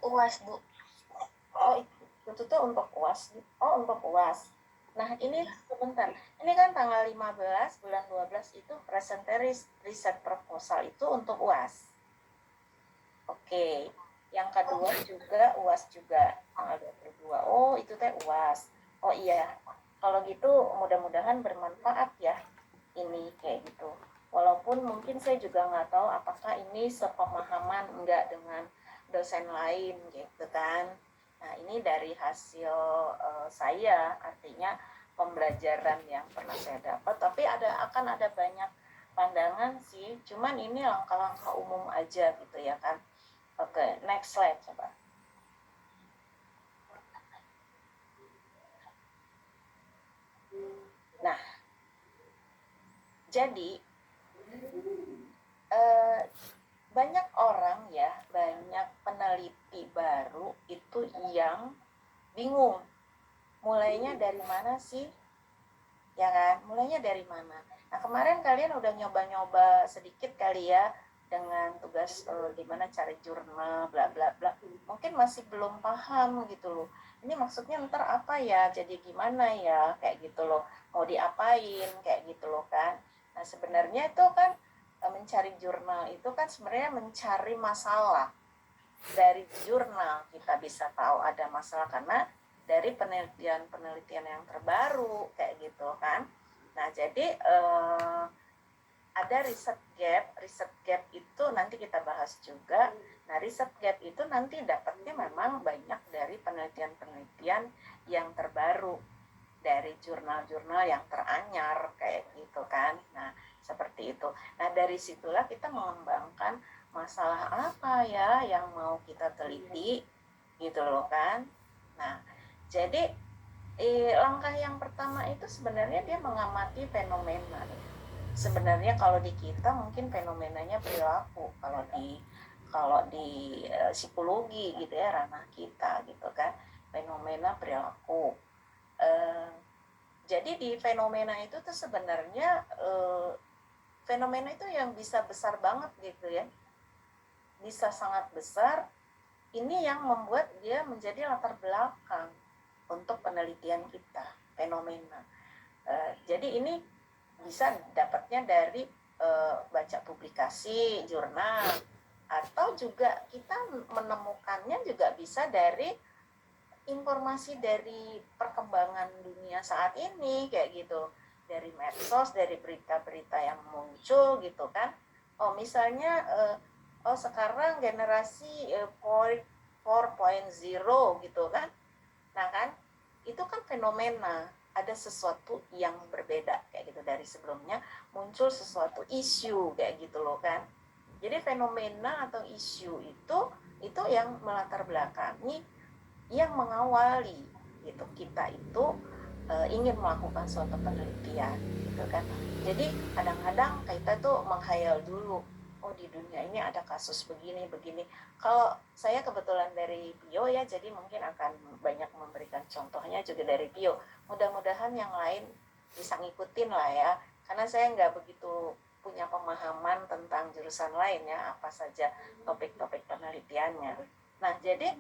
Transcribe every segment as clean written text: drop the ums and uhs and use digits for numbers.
UAS, Bu. Oh, itu tuh untuk UAS. Oh, untuk UAS. Nah, ini sebentar. Ini kan tanggal 15 bulan 12 itu presentasi riset proposal itu untuk UAS. Oke. Yang kedua juga UAS juga tanggal 22. Oh, itu teh UAS. Oh iya. Kalau gitu mudah-mudahan bermanfaat ya ini kayak gitu. Walaupun mungkin saya juga nggak tahu apakah ini sepemahaman enggak dengan dosen lain gitu kan. Nah, ini dari hasil saya, artinya pembelajaran yang pernah saya dapat, tapi akan ada banyak pandangan sih. Cuman ini langkah-langkah umum aja gitu ya kan. Oke, next slide coba. Nah, jadi banyak orang ya, banyak peneliti baru itu yang bingung mulainya dari mana sih, ya kan, mulainya dari mana. Nah, kemarin kalian udah nyoba-nyoba sedikit kali ya dengan tugas gimana cari jurnal bla bla bla, mungkin masih belum paham gitu loh, ini maksudnya ntar apa ya, jadi gimana ya kayak gitu loh, mau diapain kayak gitu loh kan. Nah, sebenarnya itu kan mencari jurnal itu kan sebenarnya mencari masalah. Dari jurnal kita bisa tahu ada masalah karena dari penelitian-penelitian yang terbaru kayak gitu kan. Nah, jadi ada riset gap itu nanti kita bahas juga. Nah, riset gap itu nanti dapatnya memang banyak dari penelitian-penelitian yang terbaru, dari jurnal-jurnal yang teranyar kayak gitu kan. Nah, seperti itu. Nah, dari situlah kita mengembangkan masalah apa ya yang mau kita teliti gitu loh kan. Nah, jadi langkah yang pertama itu sebenarnya dia mengamati fenomena. Sebenarnya kalau di kita mungkin fenomenanya perilaku, kalau di psikologi gitu ya, ranah kita gitu kan, fenomena perilaku. Jadi di fenomena itu tuh sebenarnya fenomena itu yang bisa besar banget gitu ya, bisa sangat besar. Ini yang membuat dia menjadi latar belakang untuk penelitian kita, fenomena. Jadi ini bisa dapatnya dari baca publikasi jurnal, atau juga kita menemukannya juga bisa dari informasi dari perkembangan dunia saat ini kayak gitu, dari medsos, dari berita-berita yang muncul gitu kan. Oh, misalnya oh sekarang generasi 4.0 gitu kan. Nah kan, itu kan fenomena, ada sesuatu yang berbeda kayak gitu dari sebelumnya, muncul sesuatu isu kayak gitu loh kan. Jadi fenomena atau isu itu yang melatar belakangi, yang mengawali gitu kita itu ingin melakukan suatu penelitian gitu kan. Jadi kadang-kadang kita tuh menghayal dulu, oh di dunia ini ada kasus begini begini. Kalau saya kebetulan dari bio ya, jadi mungkin akan banyak memberikan contohnya juga dari bio. Mudah-mudahan yang lain bisa ngikutin lah ya, karena saya nggak begitu punya pemahaman tentang jurusan lain ya, apa saja topik-topik penelitiannya. Nah, jadi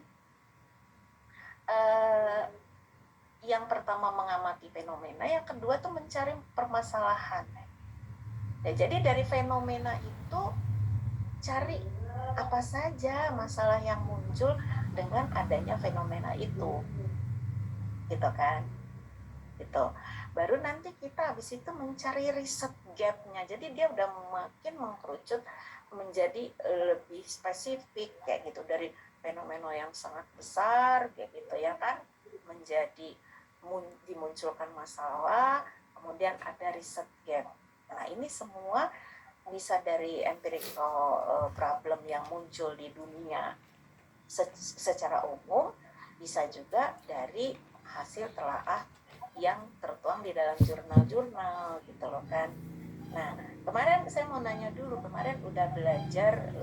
yang pertama mengamati fenomena, yang kedua tuh mencari permasalahan. Ya, jadi dari fenomena itu cari apa saja masalah yang muncul dengan adanya fenomena itu, gitu kan? Gitu. Baru nanti kita habis itu mencari riset gapnya. Jadi dia udah makin mengkerucut menjadi lebih spesifik kayak gitu, dari fenomena yang sangat besar kayak gitu ya kan, menjadi dimunculkan masalah, kemudian ada riset gap. Nah, ini semua bisa dari empirical problem yang muncul di dunia secara umum, bisa juga dari hasil telaah yang tertuang di dalam jurnal-jurnal gitu loh kan. Nah, kemarin saya mau nanya dulu, kemarin udah belajar,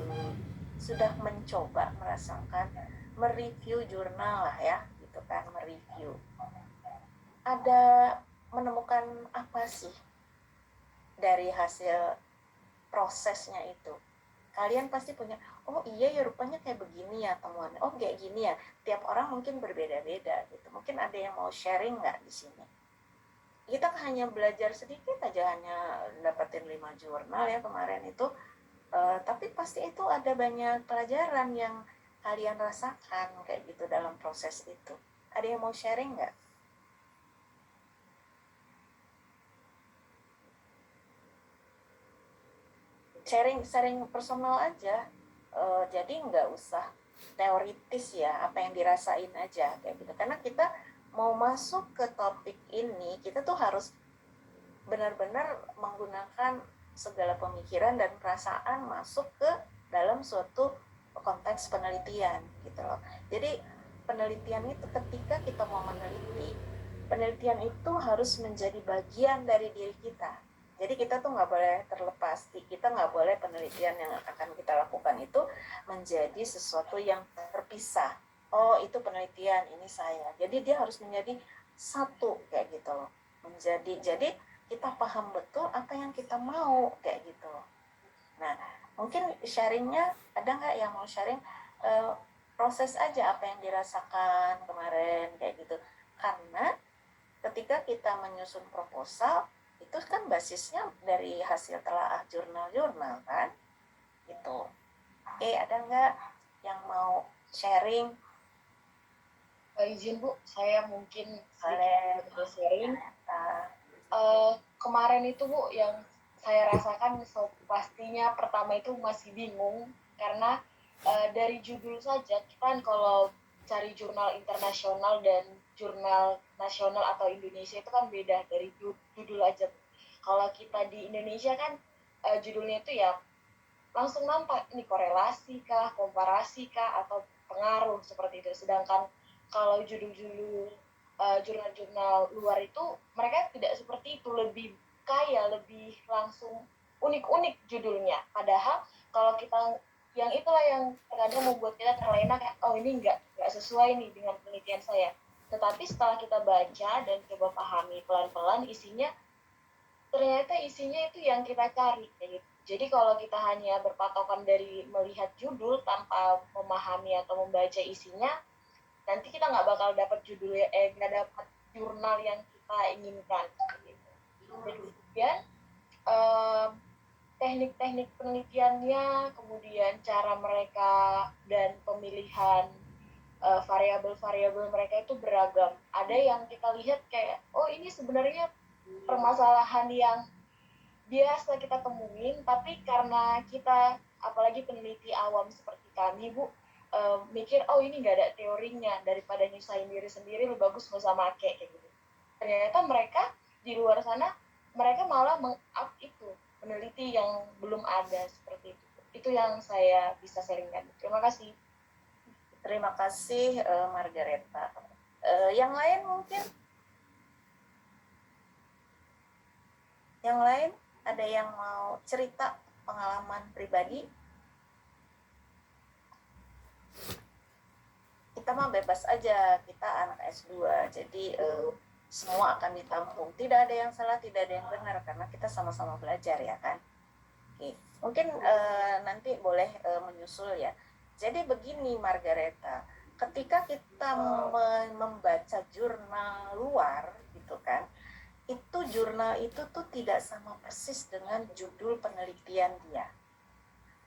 sudah mencoba merasakan mereview jurnal lah ya gitu kan, mereview. Ada menemukan apa sih dari hasil prosesnya itu? kalian pasti punya, oh iya ya rupanya kayak begini ya temuannya, oh kayak gini ya. Tiap orang mungkin berbeda-beda gitu. Mungkin ada yang mau sharing nggak di sini? Kita hanya belajar sedikit aja, hanya dapetin 5 jurnal ya kemarin itu, tapi pasti itu ada banyak pelajaran yang kalian rasakan kayak gitu dalam proses itu. Ada yang mau sharing nggak? Sharing personal aja. Jadi nggak usah teoritis ya, apa yang dirasain aja kayak gitu. Karena kita mau masuk ke topik ini, kita tuh harus benar-benar menggunakan segala pemikiran dan perasaan masuk ke dalam suatu konteks penelitian gitu loh. Jadi penelitian itu ketika kita mau meneliti, penelitian itu harus menjadi bagian dari diri kita. Jadi kita tuh nggak boleh terlepas, kita nggak boleh penelitian yang akan kita lakukan itu menjadi sesuatu yang terpisah. Oh itu penelitian, ini saya. Jadi dia harus menjadi satu kayak gitu loh. Jadi kita paham betul apa yang kita mau kayak gitu. Nah mungkin sharingnya ada nggak yang mau sharing, proses aja apa yang dirasakan kemarin kayak gitu. Karena ketika kita menyusun proposal itu kan basisnya dari hasil telaah jurnal-jurnal kan gitu. Oke, ada nggak yang mau sharing? Izin Bu, saya mungkin sedikit sharing. Uh, Kemarin itu Bu, yang saya rasakan pastinya pertama itu masih bingung karena dari judul saja kan kalau cari jurnal internasional dan jurnal nasional atau Indonesia itu kan beda dari judul aja. Kalau kita di Indonesia kan judulnya itu ya langsung nampak ini korelasi kah, komparasi kah, atau pengaruh seperti itu. Sedangkan kalau judul-judul jurnal-jurnal luar itu mereka tidak seperti itu, lebih kaya, lebih langsung unik-unik judulnya. Padahal kalau kita yang itulah yang terkadang membuat kita terlena kayak oh ini nggak sesuai nih dengan penelitian saya. Tetapi setelah kita baca dan coba pahami pelan-pelan isinya, ternyata isinya itu yang kita cari kayak gitu. Jadi kalau kita hanya berpatokan dari melihat judul tanpa memahami atau membaca isinya, nanti kita nggak bakal dapat judulnya, nggak dapat jurnal yang kita inginkan. Gitu. Dan kemudian teknik-teknik penelitiannya, kemudian cara mereka dan pemilihan variabel-variabel mereka itu beragam. Ada yang kita lihat kayak, oh ini sebenarnya permasalahan yang biasa kita temuin, tapi karena kita apalagi peneliti awam seperti kami Bu, mikir oh ini nggak ada teorinya, daripada nyusahin diri sendiri lebih bagus nggak usah make kayak gitu. Ternyata mereka di luar sana mereka malah meng-up itu peneliti yang belum ada seperti itu yang saya bisa sharingkan. Terima kasih. Terima kasih Margareta. Yang lain mungkin? Yang lain ada yang mau cerita pengalaman pribadi? Kita mah bebas aja, kita anak S2, jadi semua akan ditampung. Tidak ada yang salah, tidak ada yang benar, karena kita sama-sama belajar ya kan. Oke, mungkin nanti boleh menyusul ya. Jadi begini Margareta, ketika kita membaca jurnal luar gitu kan, itu jurnal itu tuh tidak sama persis dengan judul penelitian dia.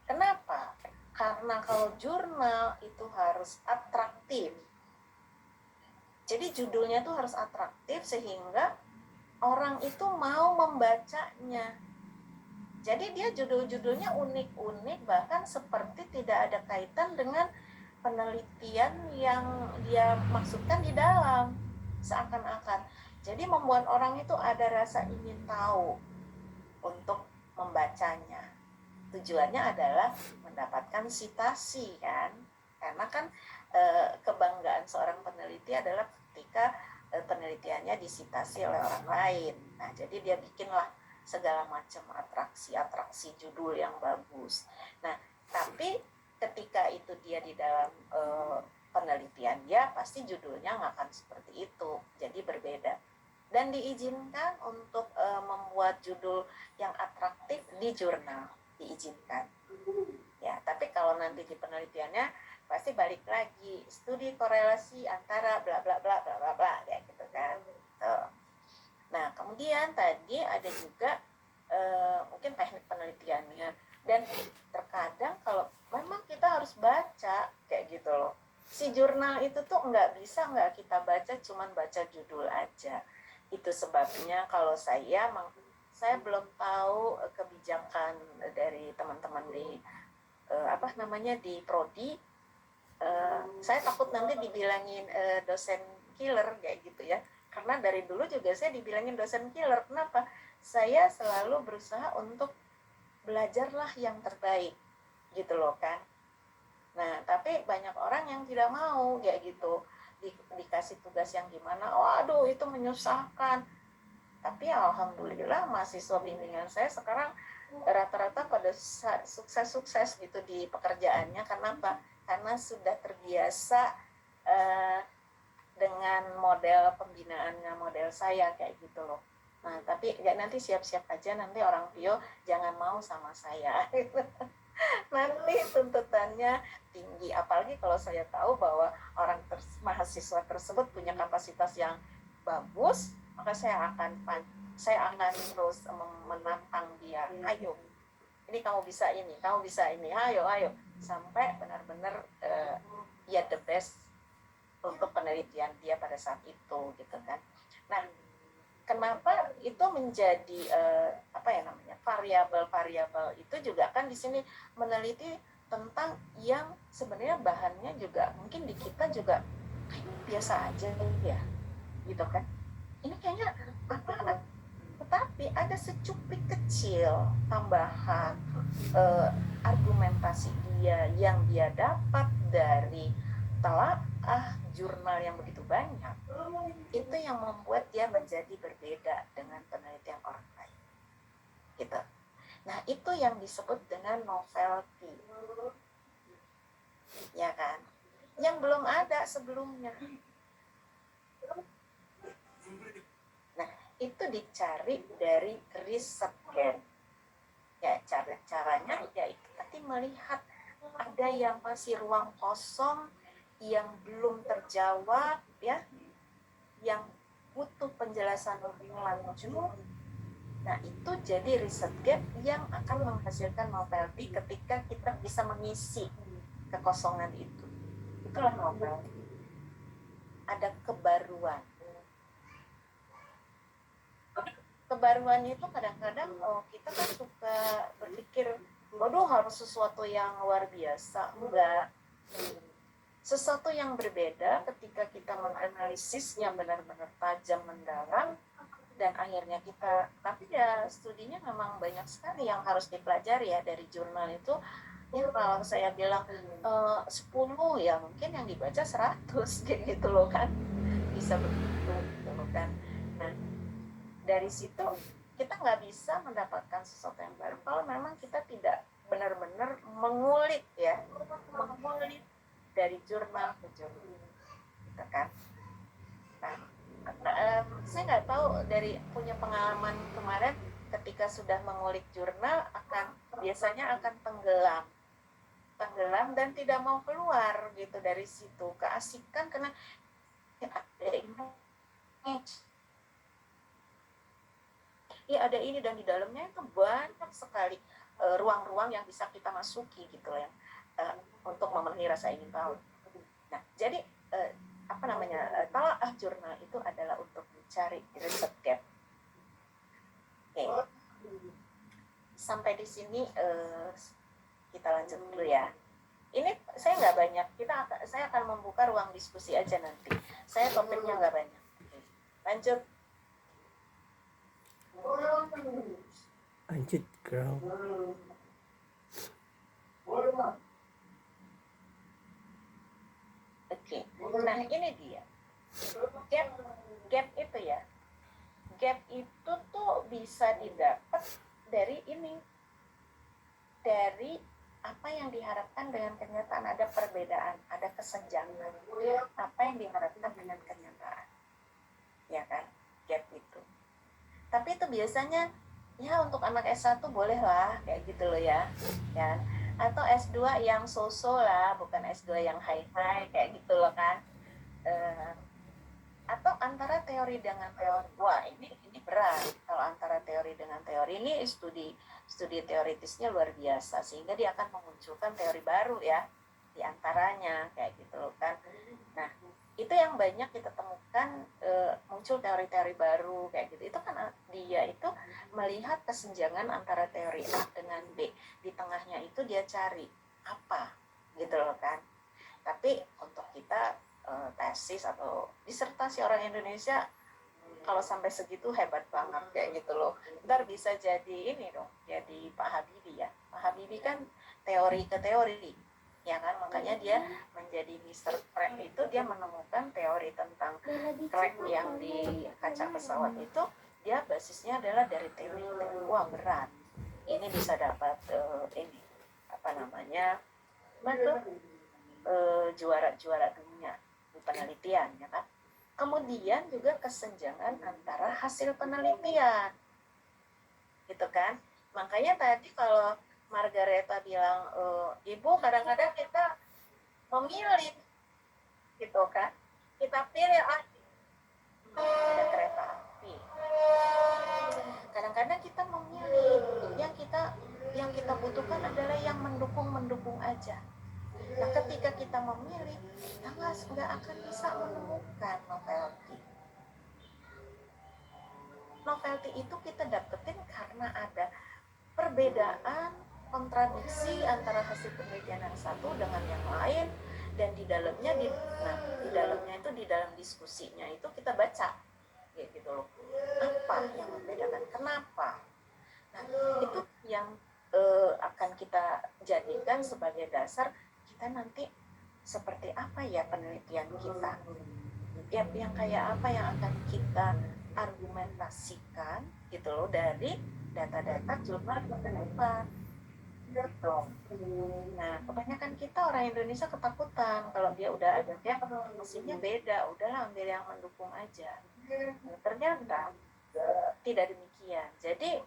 Kenapa? Karena kalau jurnal itu harus atraktif. Jadi judulnya tuh harus atraktif sehingga orang itu mau membacanya. Jadi dia judul-judulnya unik-unik, bahkan seperti tidak ada kaitan dengan penelitian yang dia maksudkan di dalam, seakan-akan. Jadi membuat orang itu ada rasa ingin tahu untuk membacanya. Tujuannya adalah mendapatkan sitasi kan, karena kan kebanggaan seorang peneliti adalah ketika penelitiannya disitasi oleh orang lain. Nah jadi dia bikinlah segala macam atraksi judul yang bagus. Nah tapi ketika itu dia di dalam penelitian dia pasti judulnya nggak akan seperti itu, jadi berbeda. Dan diizinkan untuk membuat judul yang atraktif di jurnal, diizinkan Ya, tapi kalau nanti di penelitiannya pasti balik lagi studi korelasi antara bla bla bla bla bla bla kayak gitu kan. Tuh. Nah, kemudian tadi ada juga mungkin teknik penelitiannya, dan terkadang kalau memang kita harus baca kayak gitu loh. Si jurnal itu tuh nggak kita baca cuman baca judul aja. Itu sebabnya kalau saya belum tahu kebijakan dari teman-teman di di prodi. Saya takut nanti dibilangin dosen killer kayak gitu ya, karena dari dulu juga saya dibilangin dosen killer. Kenapa? Saya selalu berusaha untuk belajarlah yang terbaik gitu loh kan. Nah, tapi banyak orang yang tidak mau kayak gitu, dikasih tugas yang gimana, waduh itu menyusahkan. Tapi alhamdulillah mahasiswa bimbingan saya sekarang rata-rata pada sukses-sukses gitu di pekerjaannya. Karena apa? Karena sudah terbiasa uh, dengan model pembinaannya model saya kayak gitu loh. Nah, tapi ya nanti siap-siap aja, nanti orang Pio jangan mau sama saya. Nanti tuntutannya tinggi, apalagi kalau saya tahu bahwa mahasiswa tersebut punya kapasitas yang bagus, maka saya akan terus menantang dia. Ayo, ini kamu bisa ini, ayo sampai benar-benar ya the best untuk penelitian dia pada saat itu gitu kan. Nah, kenapa itu menjadi variabel itu juga kan di sini meneliti tentang yang sebenarnya bahannya juga mungkin di kita juga biasa aja ya gitu kan. Ini kayaknya apa, tetapi ada secuplik kecil tambahan argumentasi dia yang dia dapat dari telaah jurnal yang begitu banyak, itu yang membuat dia menjadi berbeda dengan penelitian orang lain gitu. Nah, itu yang disebut dengan novelty, ya kan, yang belum ada sebelumnya. Nah, itu dicari dari riset kan. Ya, caranya yaitu nanti melihat ada yang masih ruang kosong yang belum terjawab ya, yang butuh penjelasan lebih lanjut. Nah, itu jadi riset gap yang akan menghasilkan novelty ketika kita bisa mengisi kekosongan itu. Itulah novelty. Ada kebaruan. Kebaruannya itu kadang-kadang kita kan suka berpikir, waduh harus sesuatu yang luar biasa. Enggak. Sesuatu yang berbeda ketika kita menganalisisnya benar-benar tajam mendalam, dan akhirnya kita, tapi ya studinya memang banyak sekali yang harus dipelajari ya dari jurnal itu. Ya kalau saya bilang 10 ya mungkin yang dibaca 100 gitu loh kan, bisa begitu gitu loh kan. Nah, dari situ kita nggak bisa mendapatkan sesuatu yang baru kalau memang kita tidak benar-benar mengulik dari jurnal ke jurnal gitu kan. Nah, saya nggak tahu dari punya pengalaman kemarin ketika sudah mengulik jurnal biasanya akan tenggelam dan tidak mau keluar gitu dari situ. Keasikan karena ada ini dan di dalamnya itu banyak sekali ruang-ruang yang bisa kita masuki gitu ya, untuk memenuhi rasa ingin tahu. Nah, jadi telaah jurnal itu adalah untuk mencari riset gap. Oke. Sampai di sini kita lanjut dulu ya. Ini saya nggak banyak, saya akan membuka ruang diskusi aja nanti. Saya topiknya nggak banyak. Oke. Lanjut. Lanjut, girl. Oke. Nah, ini dia. Gap itu ya. Gap itu tuh bisa didapat dari ini. Dari apa yang diharapkan dengan kenyataan, ada perbedaan, ada kesenjangan. Apa yang diharapkan dengan kenyataan. Ya kan? Gap itu. Tapi itu biasanya ya untuk anak S1 boleh lah kayak gitu loh ya. atau S2 yang so-so lah, bukan S2 yang high-high kayak gitu loh kan. Atau antara teori dengan teori, wah ini berat. Kalau antara teori dengan teori ini studi teoritisnya luar biasa, sehingga dia akan memunculkan teori baru ya di antaranya kayak gitu loh kan. Nah itu yang banyak kita temukan, muncul teori-teori baru kayak gitu. Itu kan dia itu melihat kesenjangan antara teori A dengan B, di tengahnya itu dia cari apa gitu loh kan. Tapi untuk kita tesis atau disertasi orang Indonesia kalau sampai segitu hebat banget kayak gitu loh. Ntar bisa jadi ini dong, jadi Pak Habibie ya. Pak Habibie kan teori ke teori, ya kan, makanya dia menjadi Mr. Crack itu. Dia menemukan teori tentang crack yang di kaca pesawat itu, dia basisnya adalah dari teori. Wah berat, ini bisa dapat ini apa namanya, juara dunia di penelitian ya kan. Kemudian juga kesenjangan antara hasil penelitian gitu kan. Makanya tadi kalau Margareta bilang, ibu kadang-kadang kita memilih gitu kan, kita pilih ada kereta api, kadang-kadang kita memilih yang kita butuhkan adalah yang mendukung aja. Nah ketika kita memilih, kita nggak akan bisa menemukan novelty. Novelty itu kita dapetin karena ada perbedaan, kontradiksi antara hasil penelitian yang satu dengan yang lain, dan di dalamnya itu di dalam diskusinya itu kita baca gitu loh, apa yang membedakan, kenapa. Nah itu yang akan kita jadikan sebagai dasar kita nanti seperti apa ya penelitian kita, yang kayak apa yang akan kita argumentasikan gitu loh dari data-data jurnal penelitian gitu. Nah kebanyakan kita orang Indonesia ketakutan kalau dia udah ada dia mesinnya beda, udahlah ambil yang mendukung aja. Nah, ternyata tidak demikian. Jadi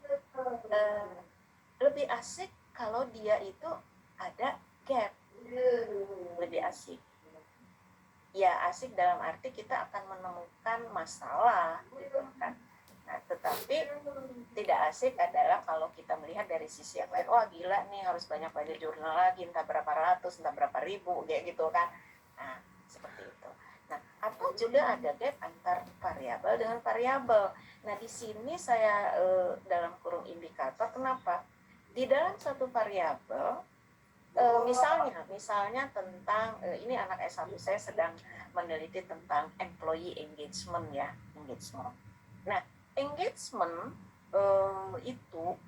lebih asik kalau dia itu ada gap, lebih asik. Ya asik dalam arti kita akan menemukan masalah gitu kan. Nah, tetapi tidak asik adalah kalau kita melihat dari sisi yang lain, wah gila nih harus banyak baca jurnal lagi, entah berapa ratus, entah berapa ribu kayak gitu kan. Nah seperti itu. Nah atau juga ada gap antar variabel dengan variabel. Nah di sini saya dalam kurung indikator, kenapa? Di dalam satu variabel, misalnya tentang ini anak S1 saya sedang meneliti tentang employee engagement ya, engagement. Nah, engagement itu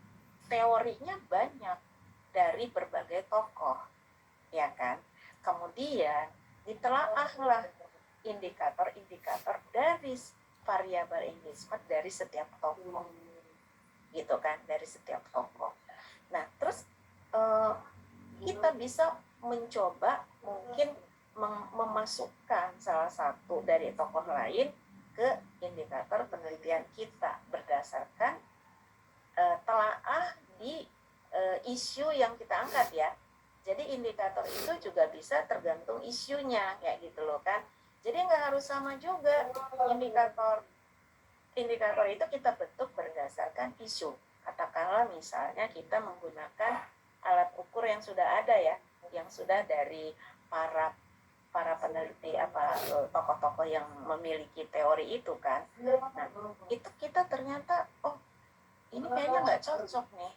teorinya banyak dari berbagai tokoh, ya kan? Kemudian ditelaahlah indikator-indikator dari variabel engagement dari setiap tokoh, gitu kan? Dari setiap tokoh. Nah, terus kita bisa mencoba mungkin memasukkan salah satu dari tokoh lain ke indikator penelitian kita berdasarkan telaah di isu yang kita angkat ya. Jadi indikator itu juga bisa tergantung isunya kayak gitu loh kan. Jadi nggak harus sama juga indikator itu kita bentuk berdasarkan isu. Katakanlah misalnya kita menggunakan alat ukur yang sudah ada ya, yang sudah dari para peneliti tokoh-tokoh yang memiliki teori itu kan. Nah itu kita ternyata ini kayaknya nggak cocok nih,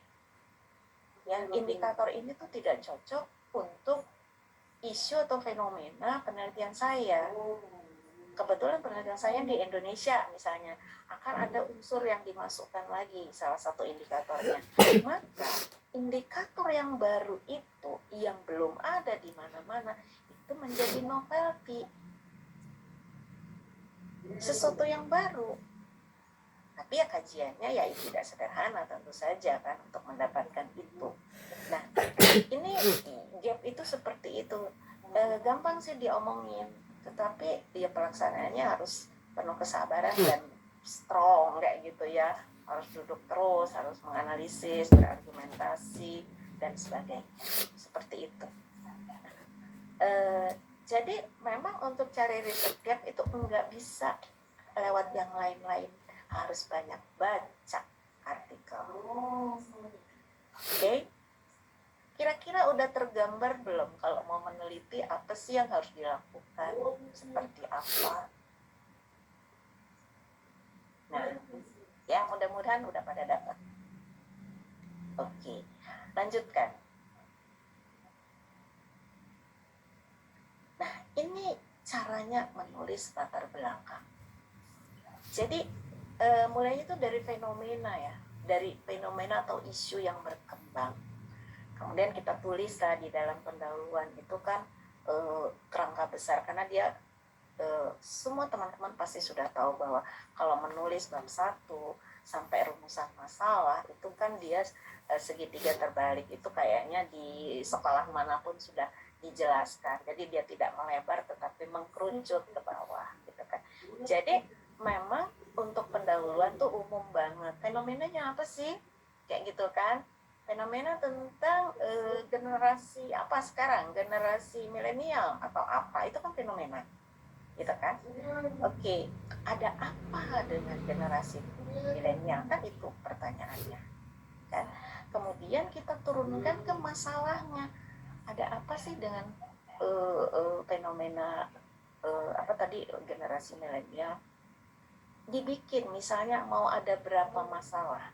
ya indikator ini tuh tidak cocok untuk isu atau fenomena penelitian saya. Kebetulan penelitian saya di Indonesia misalnya, akan ada unsur yang dimasukkan lagi salah satu indikatornya. Maka indikator yang baru itu yang belum ada di mana-mana itu menjadi novelty, sesuatu yang baru. Tapi ya kajiannya ya tidak sederhana tentu saja kan untuk mendapatkan itu. Nah ini gap itu seperti itu, gampang sih diomongin, tetapi ya pelaksanaannya harus penuh kesabaran dan strong kayak gitu ya, harus duduk terus, harus menganalisis, berargumentasi, dan sebagainya, seperti itu. Jadi memang untuk cari riset gap itu nggak bisa lewat yang lain-lain, harus banyak baca artikel. Oke, kira-kira udah tergambar belum kalau mau meneliti apa sih yang harus dilakukan, seperti apa? Nah, ya mudah-mudahan udah pada dapat. Oke, lanjutkan. Nah, ini caranya menulis latar belakang. Jadi mulainya itu dari fenomena ya, dari fenomena atau isu yang berkembang. Kemudian kita tulis lah di dalam pendahuluan itu kan kerangka besar, karena dia semua teman-teman pasti sudah tahu bahwa kalau menulis bab 1 sampai rumusan masalah itu kan dia segitiga terbalik, itu kayaknya di sekolah manapun sudah dijelaskan. Jadi dia tidak melebar tetapi mengkerucut ke bawah gitu kan. Jadi memang untuk pendahuluan tuh umum banget. Fenomenanya apa sih? Kayak gitu kan. Fenomena tentang generasi apa sekarang? Generasi milenial atau apa? Itu kan fenomena. Gitu kan? Oke, ada apa dengan generasi milenial? Kan itu pertanyaannya. Kan? Kemudian kita turunkan ke masalahnya. Ada apa sih dengan fenomena apa tadi generasi milenial? Dibikin misalnya mau ada berapa masalah.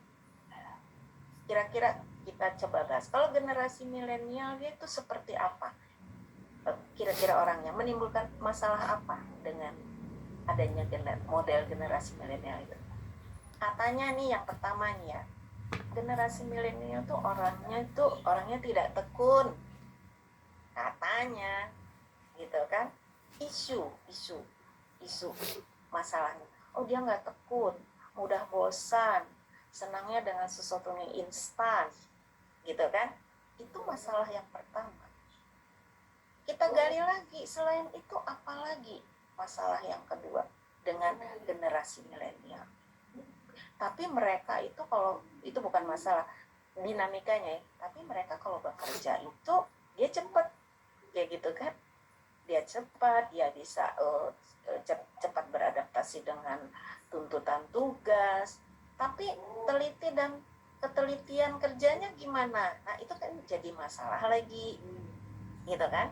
Kira-kira kita coba bahas. Kalau generasi milenial dia itu seperti apa? Kira-kira orangnya menimbulkan masalah apa dengan adanya model generasi milenial itu? Katanya nih yang pertama nih ya, generasi milenial tuh orangnya tidak tekun, katanya, gitu kan? Isu masalahnya. Oh dia nggak tekun, mudah bosan, senangnya dengan sesuatu yang instan, gitu kan? Itu masalah yang pertama. Kita gali lagi, selain itu apa lagi masalah yang kedua dengan generasi milenial? Tapi mereka itu kalau itu bukan masalah dinamikanya ya, tapi mereka kalau bekerja itu dia cepat, kayak gitu kan? Dia cepat, dia bisa cepat beradaptasi dengan tuntutan tugas. Tapi teliti dan ketelitian kerjanya gimana? Nah itu kan jadi masalah lagi, gitu kan?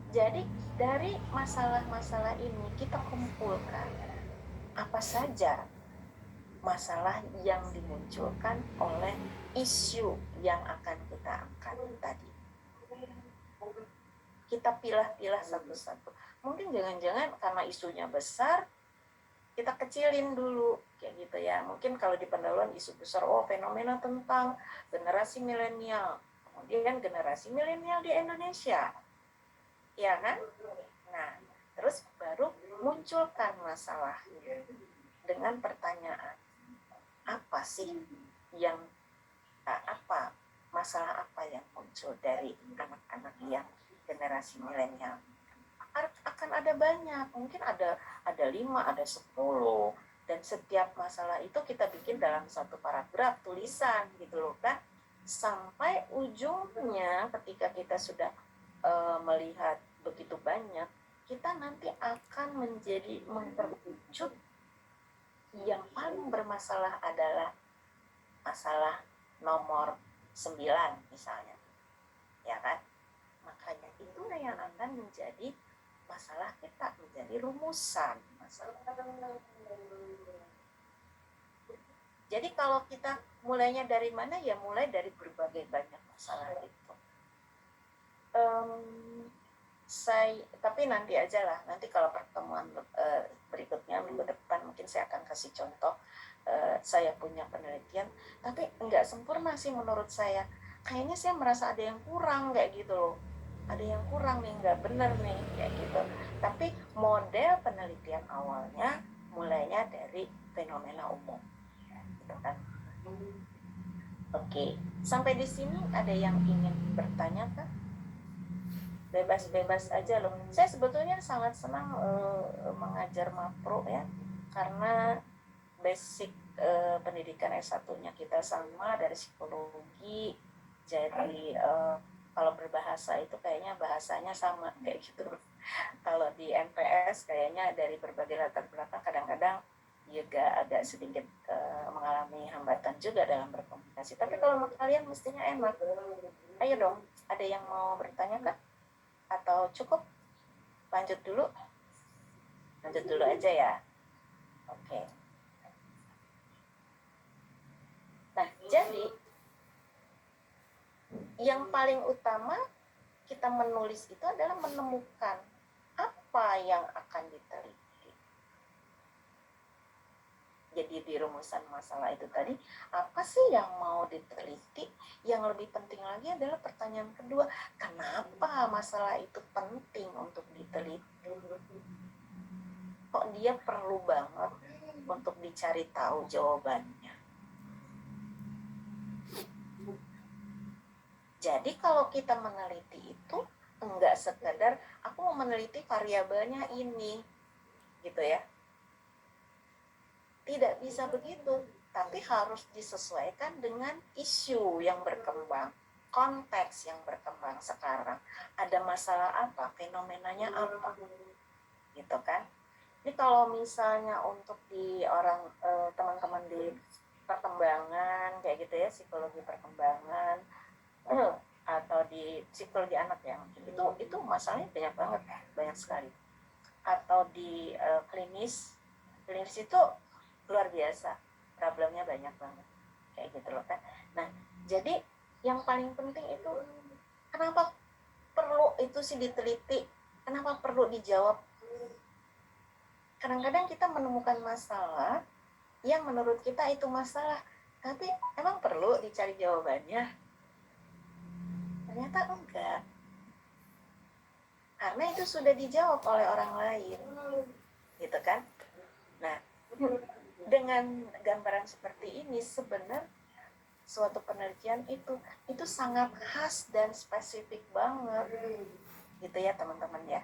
Jadi dari masalah-masalah ini kita kumpulkan apa saja masalah yang dimunculkan oleh isu yang akan kita angkat tadi. Kita pilah-pilah satu-satu. Mungkin jangan-jangan karena isunya besar, kita kecilin dulu, kayak gitu ya. Mungkin kalau di pendahuluan isu besar, oh fenomena tentang generasi milenial. Kemudian generasi milenial di Indonesia. Ya kan? Nah, terus baru munculkan masalahnya dengan pertanyaan, apa sih yang apa masalah apa yang muncul dari anak-anak yang generasi milenial? Akan ada banyak, mungkin ada 5, ada 10, dan setiap masalah itu kita bikin dalam satu paragraf tulisan gitu loh kan, sampai ujungnya ketika kita sudah melihat begitu banyak, kita nanti akan menjadi mengkerucut yang paling bermasalah adalah masalah nomor 9 misalnya, ya kan? Makanya itulah yang akan menjadi masalah kita, menjadi rumusan masalah. Jadi kalau kita mulainya dari mana, ya mulai dari berbagai banyak masalah itu. Tapi nanti aja lah, nanti kalau pertemuan berikutnya minggu depan mungkin saya akan kasih contoh. Saya punya penelitian, tapi nggak sempurna sih menurut saya. Kayaknya saya merasa ada yang kurang kayak gitu loh. Ada yang kurang nih, nggak benar nih kayak gitu. Tapi model penelitian awalnya mulainya dari fenomena umum, gitu kan. Oke, sampai di sini ada yang ingin bertanya kah? Bebas-bebas aja loh. Saya sebetulnya sangat senang mengajar mapro ya, karena basic pendidikan S1-nya kita sama dari psikologi Jadi kalau berbahasa itu kayaknya bahasanya sama kayak gitu. Kalau di NPS kayaknya dari berbagai latar belakang kadang-kadang juga agak sedikit mengalami hambatan juga dalam berkomunikasi. Tapi kalau kalian mestinya enak. Ayo dong, ada yang mau bertanya kah? Atau cukup? Lanjut dulu? Lanjut dulu aja ya. Oke. Nah, jadi yang paling utama kita menulis itu adalah menemukan apa yang akan diteliti. Jadi di rumusan masalah itu tadi, apa sih yang mau diteliti? Yang lebih penting lagi adalah pertanyaan kedua, kenapa masalah itu penting untuk diteliti? Kok dia perlu banget untuk dicari tahu jawabannya? Jadi kalau kita meneliti itu enggak sekedar aku mau meneliti variabelnya ini, gitu ya. Tidak bisa begitu, tapi harus disesuaikan dengan isu yang berkembang, konteks yang berkembang sekarang. Ada masalah apa, fenomenanya apa, gitu kan. Ini kalau misalnya untuk di orang teman-teman di perkembangan kayak gitu ya, psikologi perkembangan atau di psikologi anak ya, itu masalahnya banyak banget, banyak sekali. Atau di klinis itu luar biasa, problemnya banyak banget kayak gitu loh kan. Nah, jadi yang paling penting itu kenapa perlu itu sih diteliti, kenapa perlu dijawab. Kadang-kadang kita menemukan masalah yang menurut kita itu masalah, tapi emang perlu dicari jawabannya? Ternyata enggak, karena itu sudah dijawab oleh orang lain, gitu kan. Nah, dengan gambaran seperti ini sebenarnya suatu penelitian itu sangat khas dan spesifik banget, gitu ya teman-teman ya.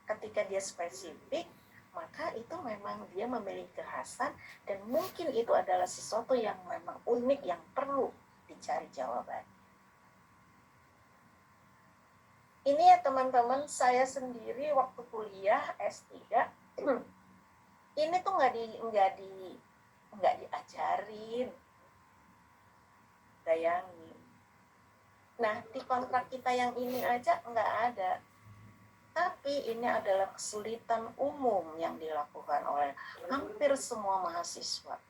Ketika dia spesifik, maka itu memang dia memiliki kekhasan dan mungkin itu adalah sesuatu yang memang unik yang perlu dicari jawaban. Ini ya teman-teman, saya sendiri waktu kuliah S3 ini tuh nggak diajarin, bayangin. Nah, di kontrak kita yang ini aja nggak ada. Tapi ini adalah kesulitan umum yang dilakukan oleh hampir semua mahasiswa.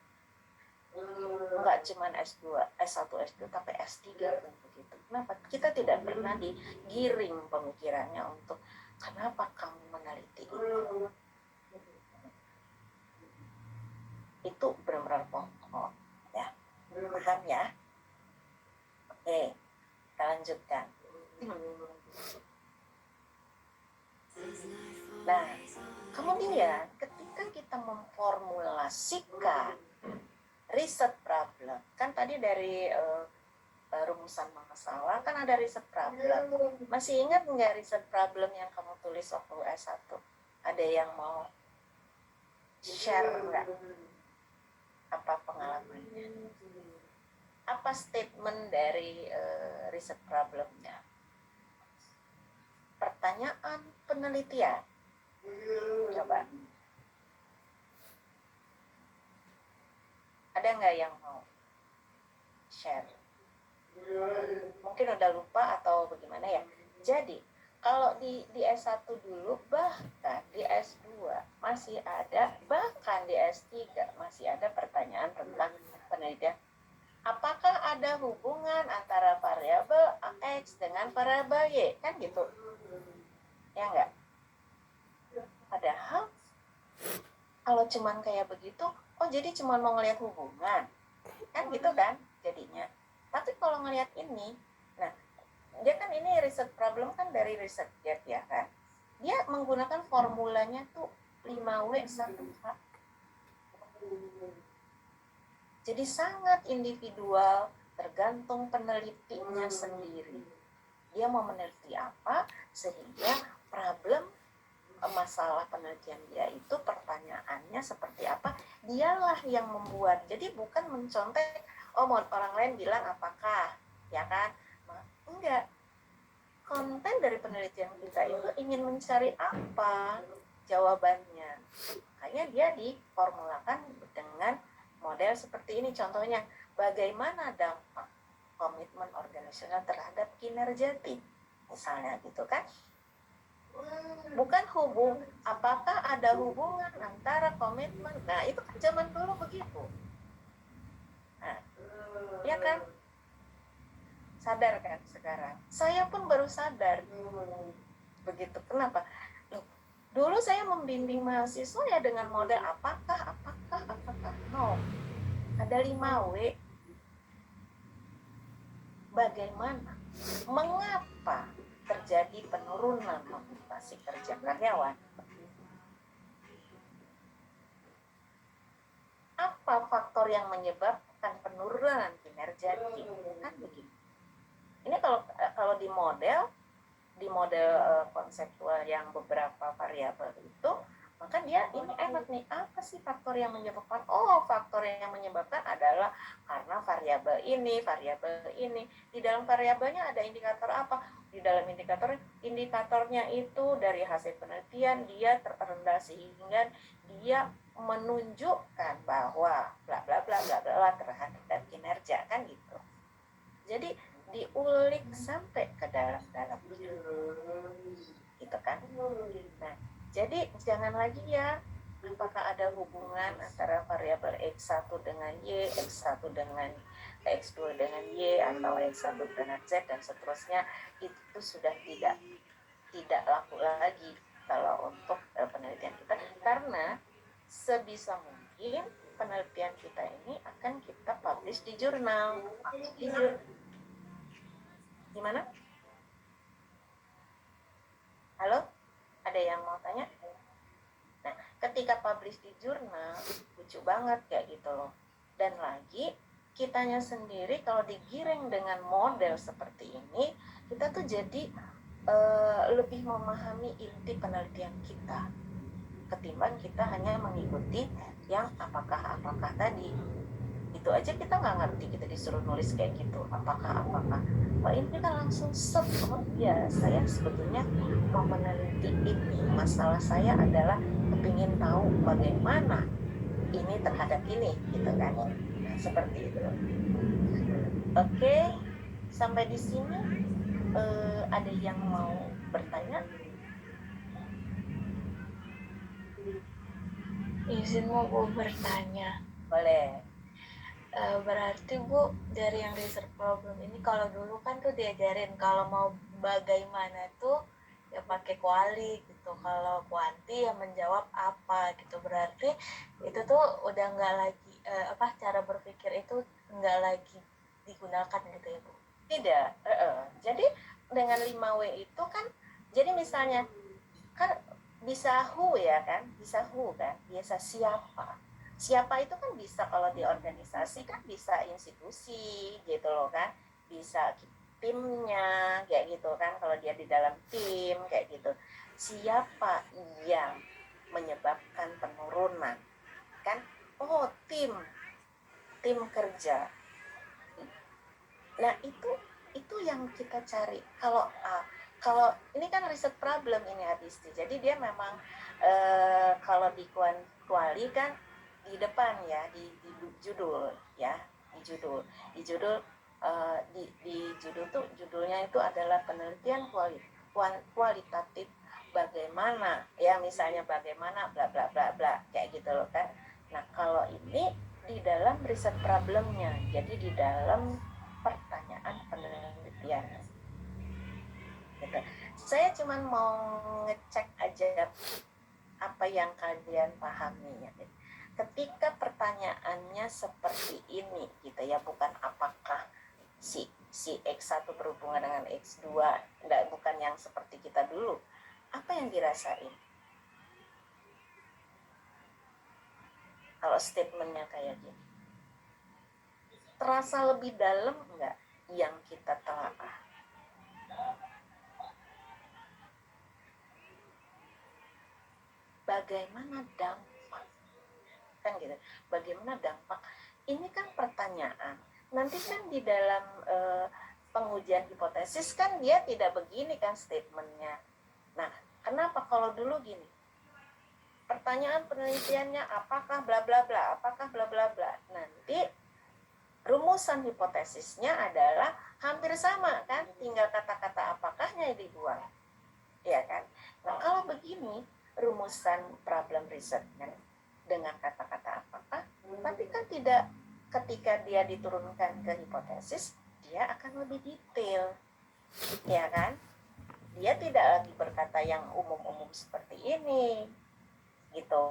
Enggak cuma S2, S1, S2, tapi S3 pun begitu. Kenapa? Kita tidak pernah digiring pemikirannya untuk kenapa kamu meneliti itu. Itu benar-benar pokok. Ya. Paham ya? Oke, kita lanjutkan. Nah, kemudian ketika kita memformulasikan riset problem, kan tadi dari rumusan masalah kan ada riset problem. Masih ingat nggak riset problem yang kamu tulis waktu S1? Ada yang mau share nggak? Apa pengalamannya? Apa statement dari riset problemnya? Pertanyaan penelitian. Coba. Ada nggak yang mau share? Mungkin udah lupa atau bagaimana ya. Jadi kalau di S1 dulu, bahkan di S2 masih ada, bahkan di S3 masih ada pertanyaan tentang penelitian. Apakah ada hubungan antara variabel X dengan variabel Y? Kan gitu. Ya enggak? Padahal kalau cuman kayak begitu, oh jadi cuman mau ngelihat hubungan. Kan gitu kan jadinya. Tapi kalau ngelihat ini, nah dia kan ini riset problem kan dari riset Get ya kan. Dia menggunakan formulanya tuh 5W1H. Jadi sangat individual, tergantung penelitinya sendiri. Dia mau meneliti apa sehingga problem masalah penelitian dia itu pertanyaannya seperti apa, dialah yang membuat. Jadi bukan mencontek, oh orang lain bilang apakah, ya kan? Enggak, konten dari penelitian kita itu ingin mencari apa jawabannya, makanya dia diformulakan dengan model seperti ini. Contohnya, bagaimana dampak komitmen organisasional terhadap kinerja tim, misalnya gitu kan. Bukan apakah ada hubungan antara komitmen, nah itu kan zaman dulu begitu. Nah, ya kan, sadar kan sekarang? Saya pun baru sadar begitu. Kenapa? Loh, dulu saya membimbing mahasiswa ya dengan model apakah. No, ada 5W. Bagaimana? Mengapa terjadi penurunan motivasi kerja karyawan? Apa faktor yang menyebabkan penurunan kinerja tim? Kan begitu. Ini kalau di model konseptual yang beberapa variabel itu, maka dia ini enak nih, apa sih faktor yang menyebabkan? Oh, faktor yang menyebabkan adalah karena variabel ini. Di dalam variabelnya ada indikator apa? Di dalam indikatornya itu dari hasil penelitian dia terendah sehingga dia menunjukkan bahwa bla bla bla bla bla terhadap kinerja, kan gitu. Jadi diulik sampai ke dalam-dalam gitu kan. Nah, jadi jangan lagi ya apakah ada hubungan antara variabel X1 dengan Y, X1 dengan X2 dengan Y, atau X1 dengan Z dan seterusnya. Itu sudah tidak laku lagi kalau untuk penelitian kita, karena sebisa mungkin penelitian kita ini akan kita publish di jurnal. Gimana? Halo? Ada yang mau tanya? Nah, ketika publish di jurnal, lucu banget kayak gitu loh. Dan lagi, kitanya sendiri kalau digiring dengan model seperti ini, kita tuh jadi lebih memahami inti penelitian kita ketimbang kita hanya mengikuti yang apakah tadi. Itu aja kita nggak ngerti, kita disuruh nulis kayak gitu apakah. Wah, ini kan langsung ya saya sebetulnya mau meneliti ini, masalah saya adalah kepingin tahu bagaimana ini terhadap ini gitu kan. Nah, seperti itu. Oke, sampai di sini ada yang mau bertanya? Izin Bu bertanya. Boleh. Berarti Bu, dari yang research problem ini, kalau dulu kan tuh diajarin kalau mau bagaimana tuh ya pakai kuali gitu, kalau kuanti yang menjawab apa gitu. Berarti itu tuh udah nggak lagi cara berpikir itu nggak lagi digunakan gitu ya Bu? Tidak. Jadi dengan 5W itu kan, jadi misalnya kan bisa who ya kan, biasa siapa itu kan bisa, kalau di organisasi kan bisa institusi gitu loh kan, bisa timnya kayak gitu kan, kalau dia di dalam tim kayak gitu. Siapa yang menyebabkan penurunan kan? Oh, tim kerja. Nah, itu yang kita cari. Kalau ini kan riset problem ini habis, jadi dia memang kalau di kuali kan di depan ya, di judul ya, di judul tuh judulnya itu adalah penelitian kualitatif bagaimana ya, misalnya bagaimana bla bla bla bla kayak gitu loh kan. Nah, kalau ini di dalam riset problemnya, jadi di dalam pertanyaan penelitian gitu. Saya cuma mau ngecek aja apa yang kalian pahami ya. Ketika pertanyaannya seperti ini gitu ya, bukan apakah si X1 berhubungan dengan X2, bukan yang seperti kita dulu. Apa yang dirasain kalau statementnya kayak gini? Terasa lebih dalam enggak yang kita telaah? Bagaimana dampak? Kan gitu. Bagaimana dampak? Ini kan pertanyaan. Nanti kan di dalam pengujian hipotesis kan dia tidak begini kan statementnya. Nah, kenapa kalau dulu gini? Pertanyaan penelitiannya apakah bla bla bla, apakah bla bla bla. Nanti rumusan hipotesisnya adalah hampir sama kan, tinggal kata-kata apakahnya yang dibuang. Ya kan? Nah, kalau begini rumusan problem research-nya dengan kata-kata apakah, tapi kan tidak, ketika dia diturunkan ke hipotesis, dia akan lebih detail. Ya kan? Dia tidak lagi berkata yang umum-umum seperti ini. Gitu.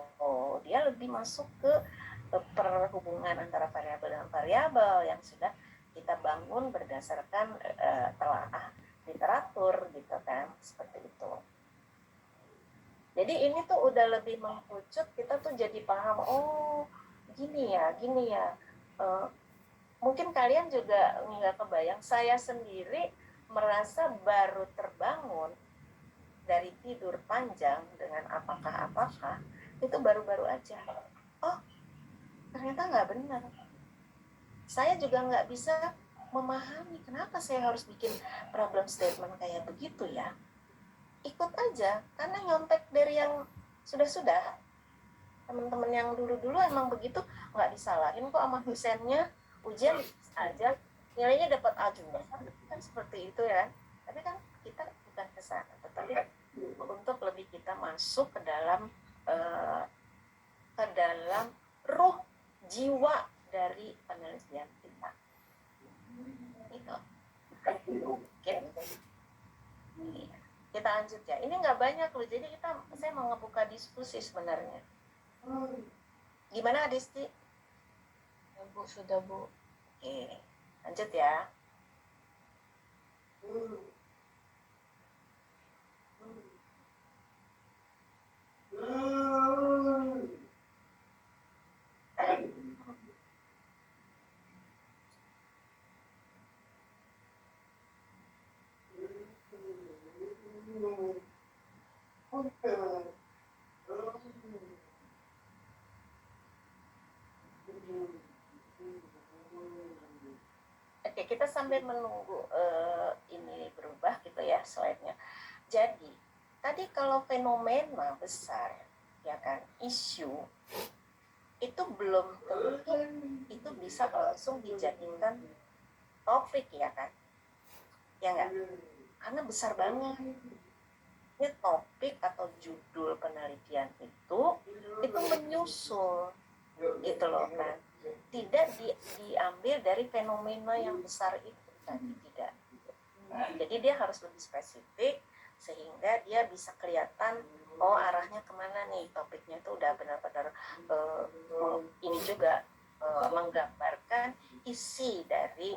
Dia lebih masuk ke perhubungan antara variabel dan variabel yang sudah kita bangun berdasarkan telaah literatur gitu kan, seperti itu. Jadi ini tuh udah lebih mengkerucut, kita tuh jadi paham, oh gini ya. Mungkin kalian juga nggak kebayang, saya sendiri merasa baru terbangun dari tidur panjang dengan apakah itu baru-baru aja. Oh, ternyata nggak benar. Saya juga nggak bisa memahami kenapa saya harus bikin problem statement kayak begitu ya. Ikut aja, karena nyontek dari yang sudah-sudah. Teman-teman yang dulu-dulu emang begitu, nggak disalahin kok sama dosennya. Ujian aja, nilainya dapat A juga. Kan seperti itu ya. Tapi kan kita bukan ke sana, tetapi untuk lebih kita masuk ke dalam ruh jiwa dari penelitian kita. Itu. Oke. Kita lanjut ya. Ini nggak banyak loh, jadi saya mau ngebuka diskusi sebenarnya. Gimana Adisti? Ya, Bu, sudah Bu. Oke, lanjut ya. Oke, kita sambil menunggu ini berubah gitu ya slide-nya. Jadi, tadi kalau fenomena besar, ya kan, isu, itu belum tentu itu bisa langsung dijadikan topik ya kan. Ya enggak? Karena besar banget. Ini topik atau judul penelitian itu menyusul gitu loh kan. Tidak diambil dari fenomena yang besar itu tadi, tidak. Jadi dia harus lebih spesifik sehingga dia bisa kelihatan, oh arahnya kemana nih, topiknya itu udah benar-benar ini juga menggambarkan isi dari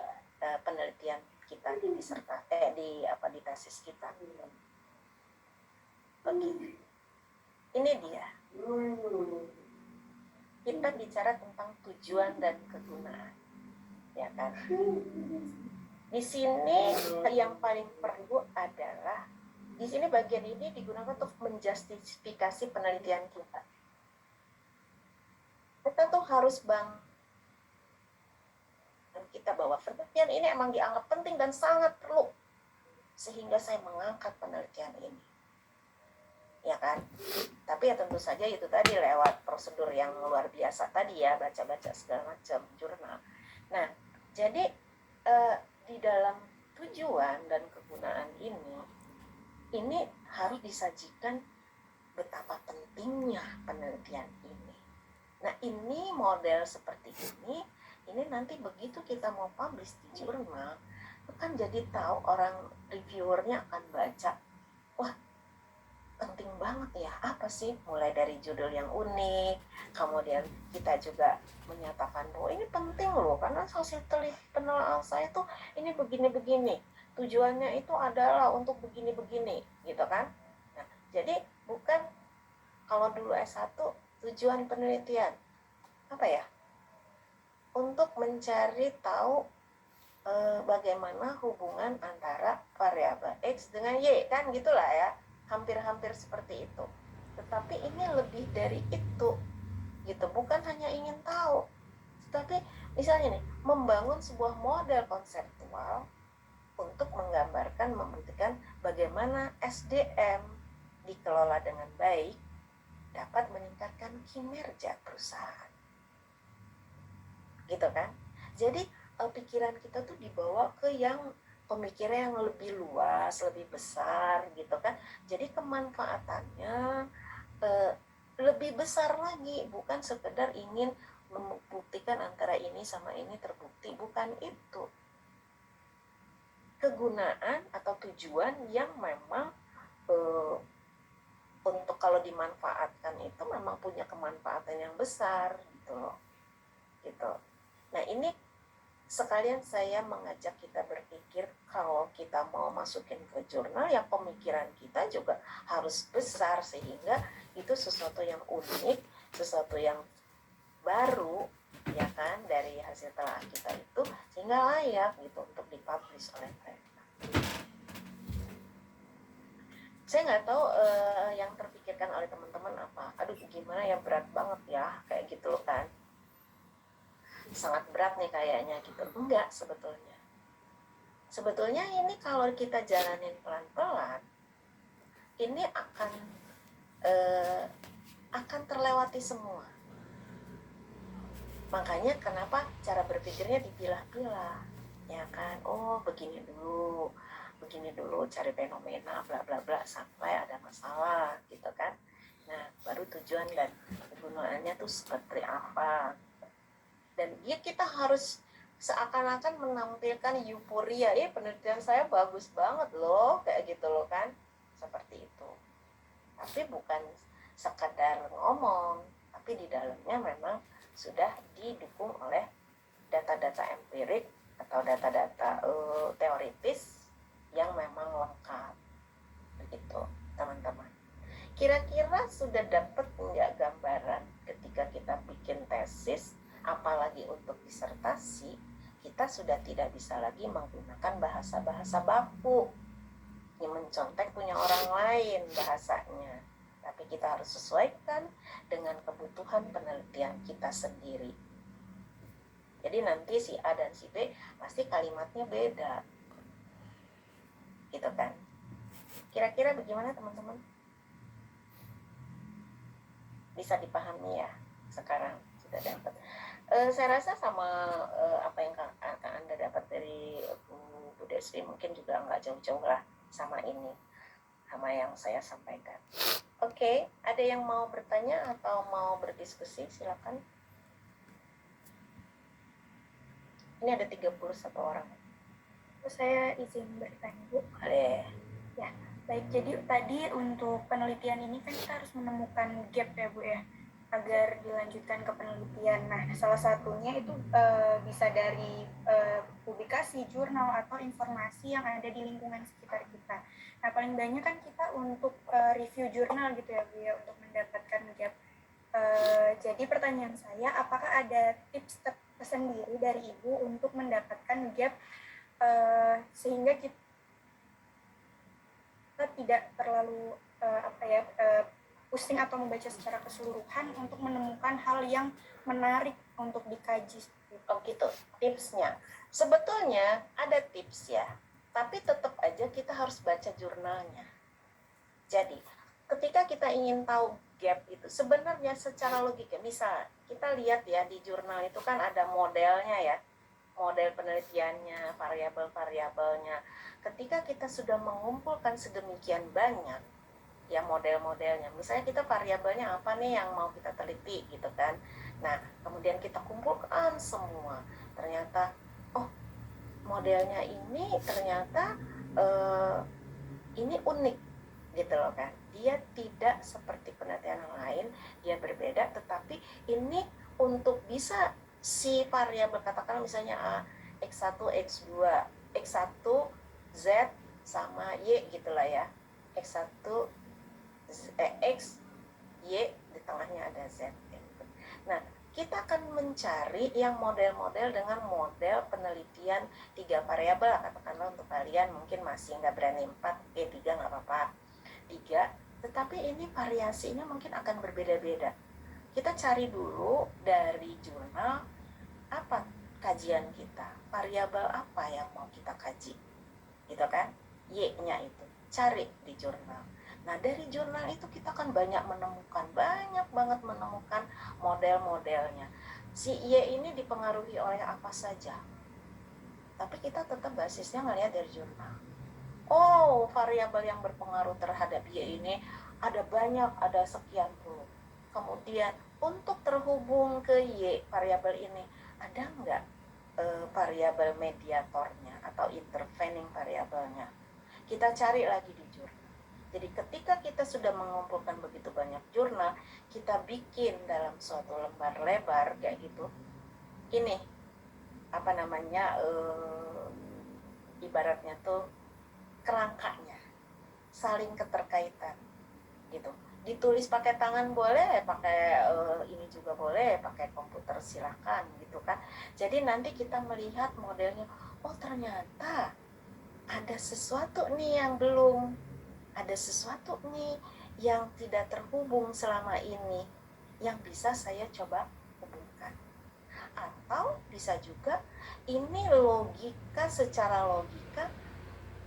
penelitian kita di tesis kita. Oke, ini dia. Kita bicara tentang tujuan dan kegunaan, ya kan? Di sini yang paling perlu adalah, di sini bagian ini digunakan untuk menjustifikasi penelitian kita. Kita tuh harus dan kita bahwa penelitian ini emang dianggap penting dan sangat perlu, sehingga saya mengangkat penelitian ini. Ya kan? Tapi ya tentu saja itu tadi lewat prosedur yang luar biasa tadi ya, baca-baca segala macam jurnal. Nah, jadi di dalam tujuan dan kegunaan ini harus disajikan betapa pentingnya penelitian ini. Nah, ini model seperti ini nanti begitu kita mau publish di jurnal, itu kan jadi tahu, orang reviewernya akan baca, wah penting banget ya, apa sih, mulai dari judul yang unik, kemudian kita juga menyatakan bahwa ini penting loh karena hasil penelitian saya tuh ini begini-begini, tujuannya itu adalah untuk begini-begini gitu kan. Nah, jadi bukan kalau dulu S1 tujuan penelitian apa ya, untuk mencari tahu bagaimana hubungan antara variabel X dengan Y kan, gitulah ya, hampir-hampir seperti itu. Tetapi ini lebih dari itu gitu, bukan hanya ingin tahu, tetapi misalnya nih, membangun sebuah model konseptual untuk menggambarkan, membuktikan bagaimana SDM dikelola dengan baik dapat meningkatkan kinerja perusahaan. Gitu kan? Jadi pikiran kita tuh dibawa ke yang pemikiran yang lebih luas, lebih besar gitu kan. Jadi kemanfaatannya lebih besar lagi, bukan sekedar ingin membuktikan antara ini sama ini terbukti, bukan itu. Kegunaan atau tujuan yang memang untuk kalau dimanfaatkan itu memang punya kemanfaatan yang besar gitu loh. Gitu. Nah, ini sekalian saya mengajak kita berpikir kalau kita mau masukin ke jurnal ya pemikiran kita juga harus besar sehingga itu sesuatu yang unik, sesuatu yang baru ya kan dari hasil telah kita itu sehingga layak gitu untuk dipublish oleh mereka. Saya nggak tahu yang terpikirkan oleh teman-teman apa. Aduh gimana ya, berat banget ya kayak gitu loh kan. Sangat berat nih kayaknya gitu. Enggak sebetulnya. Sebetulnya ini kalau kita jalanin pelan-pelan, ini akan terlewati semua. Makanya kenapa cara berpikirnya dipilah-pilah, ya kan? Oh begini dulu cari fenomena bla bla bla sampai ada masalah gitu kan. Nah baru tujuan dan kegunaannya tuh seperti apa. Dan ya kita harus seakan-akan menampilkan euforia, penelitian saya bagus banget loh kayak gitu loh kan, seperti itu. Tapi bukan sekadar ngomong, tapi di dalamnya memang sudah didukung oleh data-data empirik atau data-data teoritis yang memang lengkap. Begitu, teman-teman. Kira-kira sudah dapat nggak gambaran ketika kita bikin tesis, apalagi untuk disertasi, kita sudah tidak bisa lagi menggunakan bahasa-bahasa baku yang mencontek punya orang lain bahasanya. Tapi kita harus sesuaikan dengan kebutuhan penelitian kita sendiri. Jadi nanti si A dan si B pasti kalimatnya beda. Gitu kan. Kira-kira bagaimana teman-teman? Bisa dipahami ya sekarang sudah dapat. Saya rasa sama apa yang akan Anda dapat dari Bu Desri mungkin juga nggak jauh-jauh lah sama ini, sama yang saya sampaikan. Oke, ada yang mau bertanya atau mau berdiskusi? Silakan. Ini ada 31 orang. Saya izin bertanya, Bu. Boleh. Ya, baik. Jadi tadi untuk penelitian ini kan kita harus menemukan gap ya, Bu ya, agar dilanjutkan ke penelitian. Nah, salah satunya itu bisa dari publikasi, jurnal, atau informasi yang ada di lingkungan sekitar kita. Nah, paling banyak kan kita untuk review jurnal gitu ya, Bu ya, untuk mendapatkan gap. Jadi pertanyaan saya, apakah ada tips tersendiri dari Ibu untuk mendapatkan gap sehingga kita tidak terlalu pusing atau membaca secara keseluruhan untuk menemukan hal yang menarik untuk dikaji. Oh gitu, tipsnya. Sebetulnya ada tips ya, tapi tetap aja kita harus baca jurnalnya. Jadi, ketika kita ingin tahu gap itu, sebenarnya secara logika, misal kita lihat ya di jurnal itu kan ada modelnya ya, model penelitiannya, variabel-variabelnya. Ketika kita sudah mengumpulkan sedemikian banyak ya model-modelnya, misalnya kita variabelnya apa nih yang mau kita teliti gitu kan. Nah kemudian kita kumpulkan semua, ternyata oh modelnya ini ternyata ini unik gitu loh kan. Dia tidak seperti penelitian yang lain, dia berbeda, tetapi ini untuk bisa si variabel, katakan misalnya A, X1, X2, X1, Z sama Y gitulah ya. X1, X, Y, di tengahnya ada Z. Nah, kita akan mencari yang model-model dengan model penelitian 3 variabel, katakanlah untuk kalian mungkin masih nggak berani 4, 3 nggak apa-apa. 3, tetapi ini variasinya mungkin akan berbeda-beda. Kita cari dulu dari jurnal apa kajian kita, variabel apa yang mau kita kaji. gitu kan, Y-nya itu cari di jurnal. Nah dari jurnal itu kita kan banyak banget menemukan model-modelnya. Si Y ini dipengaruhi oleh apa saja, tapi kita tetap basisnya ngelihat dari jurnal. Oh, variabel yang berpengaruh terhadap Y ini ada banyak, ada sekian puluh. Kemudian untuk terhubung ke Y variabel ini, ada nggak variabel mediatornya atau intervening variabelnya? Kita cari lagi di jurnal. Jadi ketika kita sudah mengumpulkan begitu banyak jurnal, kita bikin dalam suatu lembar lebar kayak gitu. Ini apa namanya, ibaratnya tuh kerangkanya, saling keterkaitan gitu. Ditulis pakai tangan boleh, pakai ini juga boleh, pakai komputer silakan gitu kan. Jadi nanti kita melihat modelnya, oh ternyata ada sesuatu nih yang belum, ada sesuatu nih yang tidak terhubung selama ini, yang bisa saya coba hubungkan. Atau bisa juga ini logika, secara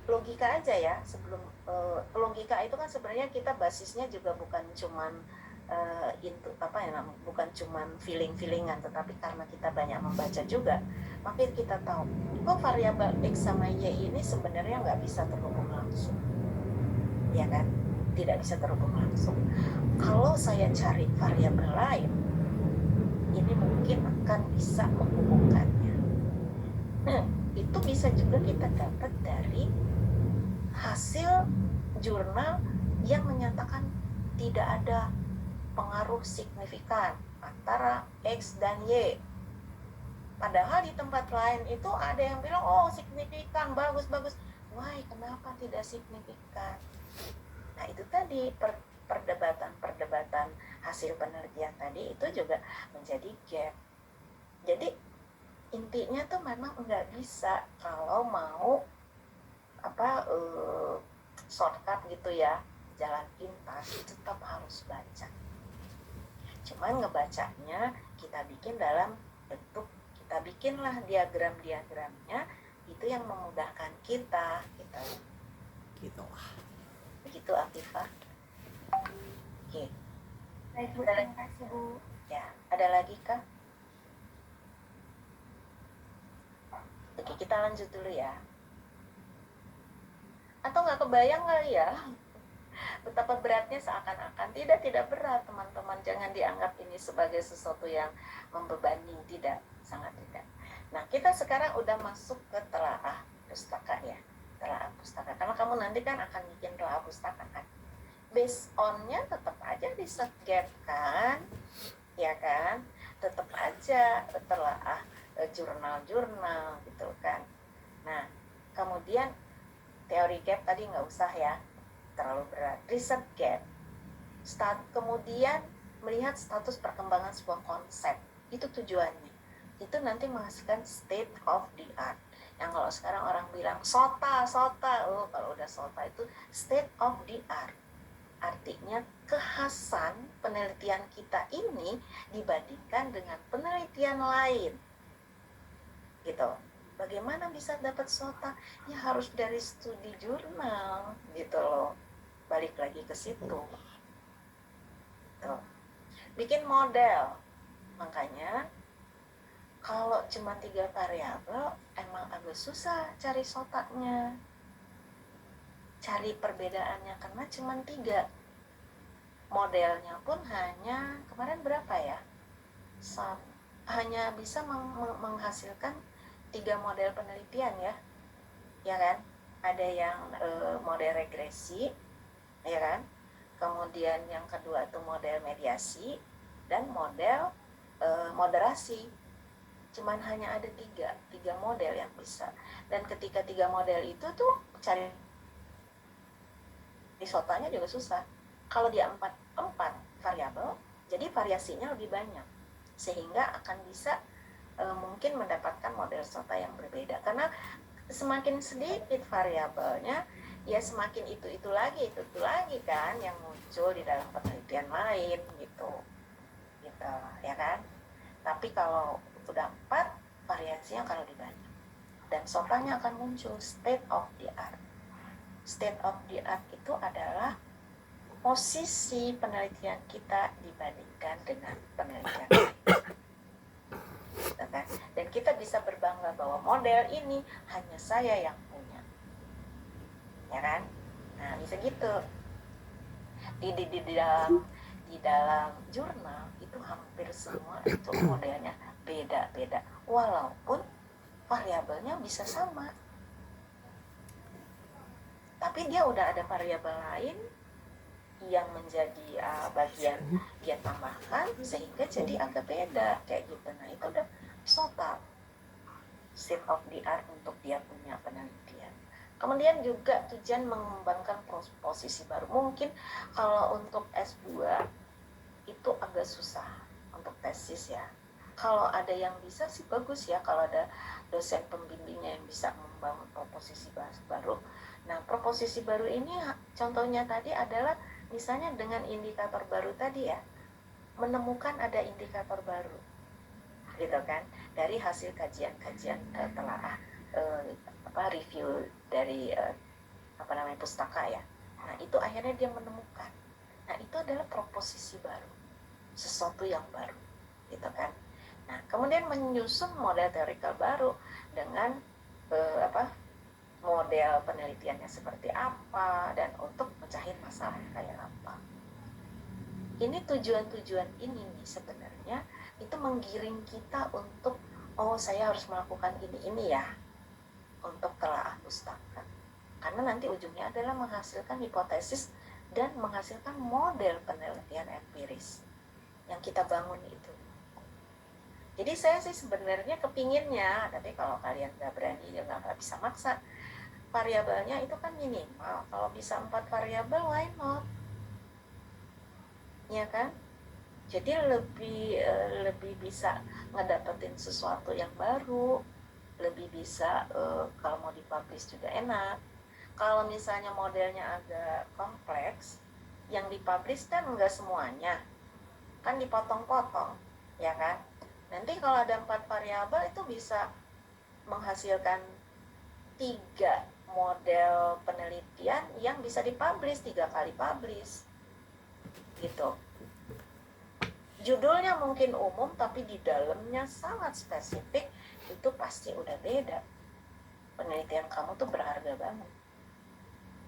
logika aja ya, sebelum logika itu kan sebenarnya kita basisnya juga bukan cuman itu apa ya, bukan cuman feelingan, tetapi karena kita banyak membaca juga, maka kita tahu kok variabel X sama Y ini sebenarnya nggak bisa terhubung langsung, ya kan, tidak bisa terhubung langsung. Kalau saya cari variabel lain, ini mungkin akan bisa menghubungkannya. Itu bisa juga kita dapat dari hasil jurnal yang menyatakan tidak ada pengaruh signifikan antara X dan Y. Padahal di tempat lain itu ada yang bilang, oh signifikan, bagus. Why, kenapa tidak signifikan? Nah itu tadi perdebatan hasil penelitian tadi itu juga menjadi gap. Jadi intinya tuh memang nggak bisa kalau mau shortcut gitu ya, jalan pintas, tetap harus baca. Cuman ngebacanya kita bikin dalam bentuk, kita bikinlah diagram-diagramnya, itu yang memudahkan kita gitu. Begitu Afifah. Oke. Baik Bu, terima kasih Bu. Ya, ada lagi kah? Oke, kita lanjut dulu ya. Atau nggak kebayang kali ya betapa beratnya, seakan-akan tidak berat teman-teman, jangan dianggap ini sebagai sesuatu yang membebani, tidak, sangat tidak. Nah kita sekarang udah masuk ke telaah pustaka ya, telaah pustaka, karena kamu nanti kan akan bikin telaah pustaka kan, based on-nya tetap aja di gap kan, ya kan, tetap aja telaah jurnal-jurnal gitu kan. Nah kemudian teori gap tadi nggak usah ya, terlalu berat. Riset gap, kemudian melihat status perkembangan sebuah konsep, itu tujuannya. Itu nanti menghasilkan state of the art. Yang kalau sekarang orang bilang SOTA, oh kalau udah SOTA itu state of the art. Artinya kekhasan penelitian kita ini dibandingkan dengan penelitian lain, gitu. Bagaimana bisa dapat SOTA? Ya harus dari studi jurnal gitu loh. Balik lagi ke situ. Tuh. Bikin model. Makanya kalau cuma 3 variabel emang agak susah cari SOTA-nya. Cari perbedaannya karena cuma 3. Modelnya pun hanya kemarin berapa ya? Hanya bisa menghasilkan 3 model penelitian ya kan? Ada yang model regresi, ya kan? Kemudian yang kedua itu model mediasi dan model moderasi. Cuman hanya ada 3 model yang bisa. Dan ketika 3 model itu tuh cari SOTA-nya juga susah. Kalau dia 4 variabel, jadi variasinya lebih banyak, sehingga akan bisa mungkin mendapatkan model SOTA yang berbeda. Karena semakin sedikit variabelnya, ya semakin itu lagi kan yang muncul di dalam penelitian lain gitu ya kan. Tapi kalau sudah 4, variasinya akan lebih banyak. dan SOTA-nya akan muncul state of the art. State of the art itu adalah posisi penelitian kita dibandingkan dengan penelitian lain. Dan kita bisa berbangga bahwa model ini hanya saya yang punya, ya kan? Nah, bisa gitu. Di dalam jurnal itu hampir semua itu modelnya beda-beda, walaupun variabelnya bisa sama, tapi dia udah ada variabel lain yang menjadi bagian dia tambahkan sehingga jadi agak beda kayak gitu. Nah, itu udah SOTA, state of the art untuk dia punya penelitian. Kemudian juga tujuan mengembangkan posisi baru. Mungkin kalau untuk S2 itu agak susah untuk tesis ya. Kalau ada yang bisa sih bagus ya, kalau ada dosen pembimbingnya yang bisa membangun proposisi baru. Nah, proposisi baru ini contohnya tadi adalah misalnya dengan indikator baru tadi ya, menemukan ada indikator baru, gitu kan, dari hasil kajian-kajian telaah review dari pustaka ya. Nah, itu akhirnya dia menemukan. Nah, itu adalah proposisi baru, sesuatu yang baru, gitu kan. Nah, kemudian menyusun model teorikal baru dengan model penelitiannya seperti apa dan untuk mecahin masalah kayak apa. Ini tujuan-tujuan ini nih sebenarnya itu menggiring kita untuk saya harus melakukan ini ya untuk telaah pustaka. Karena nanti ujungnya adalah menghasilkan hipotesis dan menghasilkan model penelitian empiris yang kita bangun itu. Jadi saya sih sebenarnya kepinginnya, tapi kalau kalian nggak berani ya nggak bisa maksa. Variabelnya itu kan minimal. Kalau bisa 4 variabel, why not? Ya kan? Jadi lebih bisa ngedapetin sesuatu yang baru, lebih bisa kalau mau dipublish juga enak. Kalau misalnya modelnya agak kompleks, yang dipublish kan nggak semuanya, kan dipotong-potong, ya kan? Nanti kalau ada 4 variabel itu bisa menghasilkan 3 model penelitian yang bisa dipublish 3 kali publish, gitu. Judulnya mungkin umum tapi di dalamnya sangat spesifik, itu pasti udah beda. Penelitian kamu tuh berharga banget.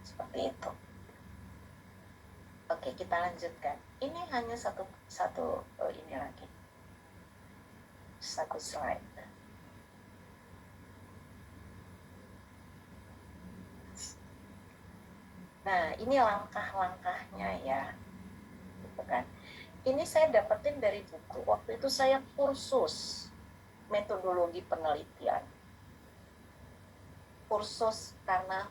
Seperti itu. Oke, kita lanjutkan. Ini hanya satu ini lagi. Satu slide. Nah, ini langkah-langkahnya ya. Gitu kan. Ini saya dapetin dari buku. Waktu itu saya kursus metodologi penelitian. Kursus karena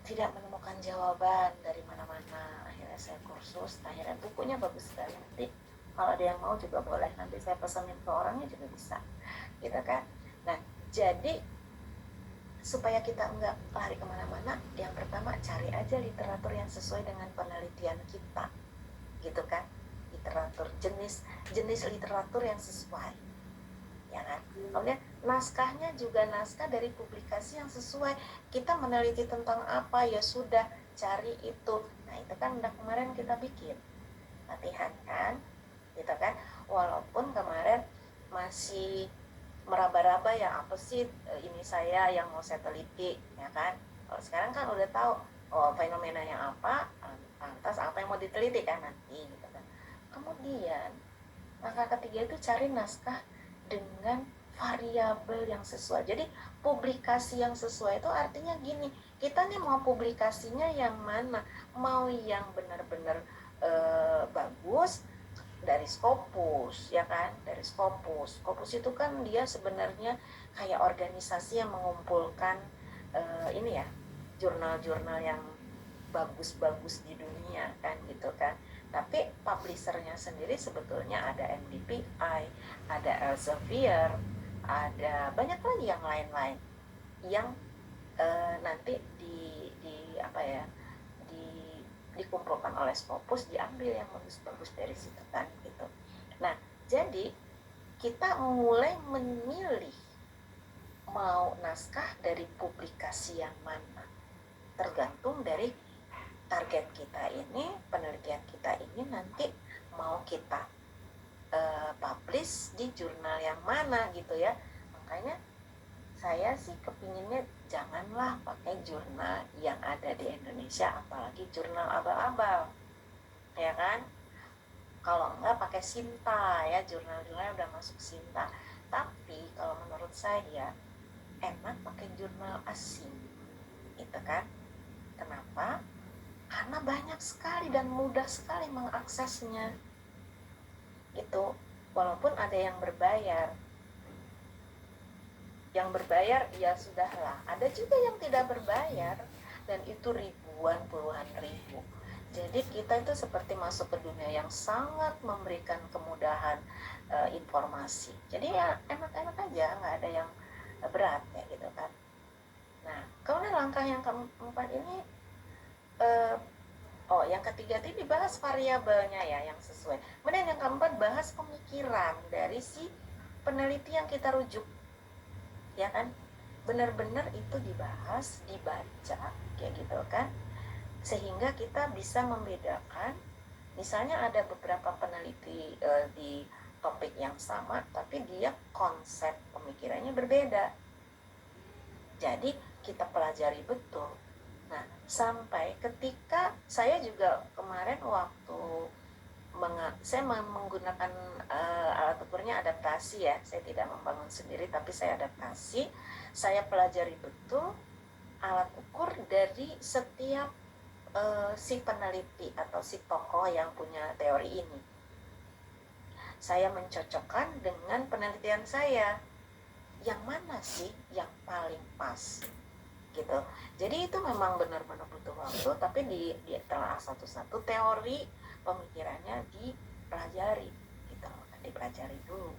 tidak menemukan jawaban dari mana-mana. Akhirnya saya kursus. Akhirnya bukunya bagus sekali. Nanti kalau ada yang mau juga boleh. Nanti saya pesanin ke orangnya juga bisa. Gitu kan. Nah, jadi supaya kita enggak lari kemana-mana, yang pertama cari aja literatur yang sesuai dengan penelitian kita, gitu kan, literatur jenis literatur yang sesuai, ya kan. Kemudian naskahnya juga naskah dari publikasi yang sesuai. Kita meneliti tentang apa, ya sudah cari itu. Nah, itu kan udah kemarin kita bikin latihan kan, gitu kan. Walaupun kemarin masih meraba-raba ya apa sih ini saya yang mau saya teliti, ya kan. Kalau sekarang kan udah tahu fenomenanya apa, lantas apa yang mau diteliti kan nanti, gitu kan. Kemudian langkah ketiga itu cari naskah dengan variabel yang sesuai. Jadi publikasi yang sesuai itu artinya gini, kita nih mau publikasinya yang mana, mau yang benar-benar bagus dari Scopus, ya kan, dari Scopus itu kan dia sebenarnya kayak organisasi yang mengumpulkan ini ya, jurnal-jurnal yang bagus-bagus di dunia kan, gitu kan. Tapi publishernya sendiri sebetulnya ada MDPI, ada Elsevier, ada banyak lagi yang lain-lain yang nanti dikumpulkan oleh Scopus, diambil yang bagus-bagus dari situ kan, gitu. Nah, jadi kita mulai memilih mau naskah dari publikasi yang mana, tergantung dari target kita ini, penelitian kita ini nanti mau kita publish di jurnal yang mana gitu ya. Makanya saya sih kepinginnya janganlah pakai jurnal yang ada di Indonesia, apalagi jurnal abal-abal, ya kan? Kalau enggak pakai Sinta ya, jurnal-jurnalnya udah masuk Sinta. Tapi kalau menurut saya enak pakai jurnal asing, gitu kan? Kenapa? Karena banyak sekali dan mudah sekali mengaksesnya, gitu. Walaupun ada yang berbayar. Yang berbayar ya sudahlah, ada juga yang tidak berbayar dan itu ribuan, puluhan ribu. Jadi kita itu seperti masuk ke dunia yang sangat memberikan kemudahan informasi. Jadi ya enak-enak aja, nggak ada yang berat ya gitu kan. Nah, kemudian langkah yang keempat ini yang ketiga itu dibahas variabelnya ya yang sesuai. Kemudian yang keempat bahas pemikiran dari si peneliti yang kita rujuk, ya kan, benar-benar itu dibahas, dibaca kayak gitu kan, sehingga kita bisa membedakan. Misalnya ada beberapa peneliti di topik yang sama, tapi dia konsep pemikirannya berbeda. Jadi kita pelajari betul. Nah, sampai ketika saya juga kemarin waktu saya menggunakan alat ukurnya adaptasi ya, saya tidak membangun sendiri tapi saya adaptasi, saya pelajari betul alat ukur dari setiap si peneliti atau si tokoh yang punya teori ini. Saya mencocokkan dengan penelitian saya, yang mana sih yang paling pas gitu. Jadi itu memang benar-benar butuh waktu, tapi di telah satu-satu teori pemikirannya dipelajari gitu, dipelajari dulu.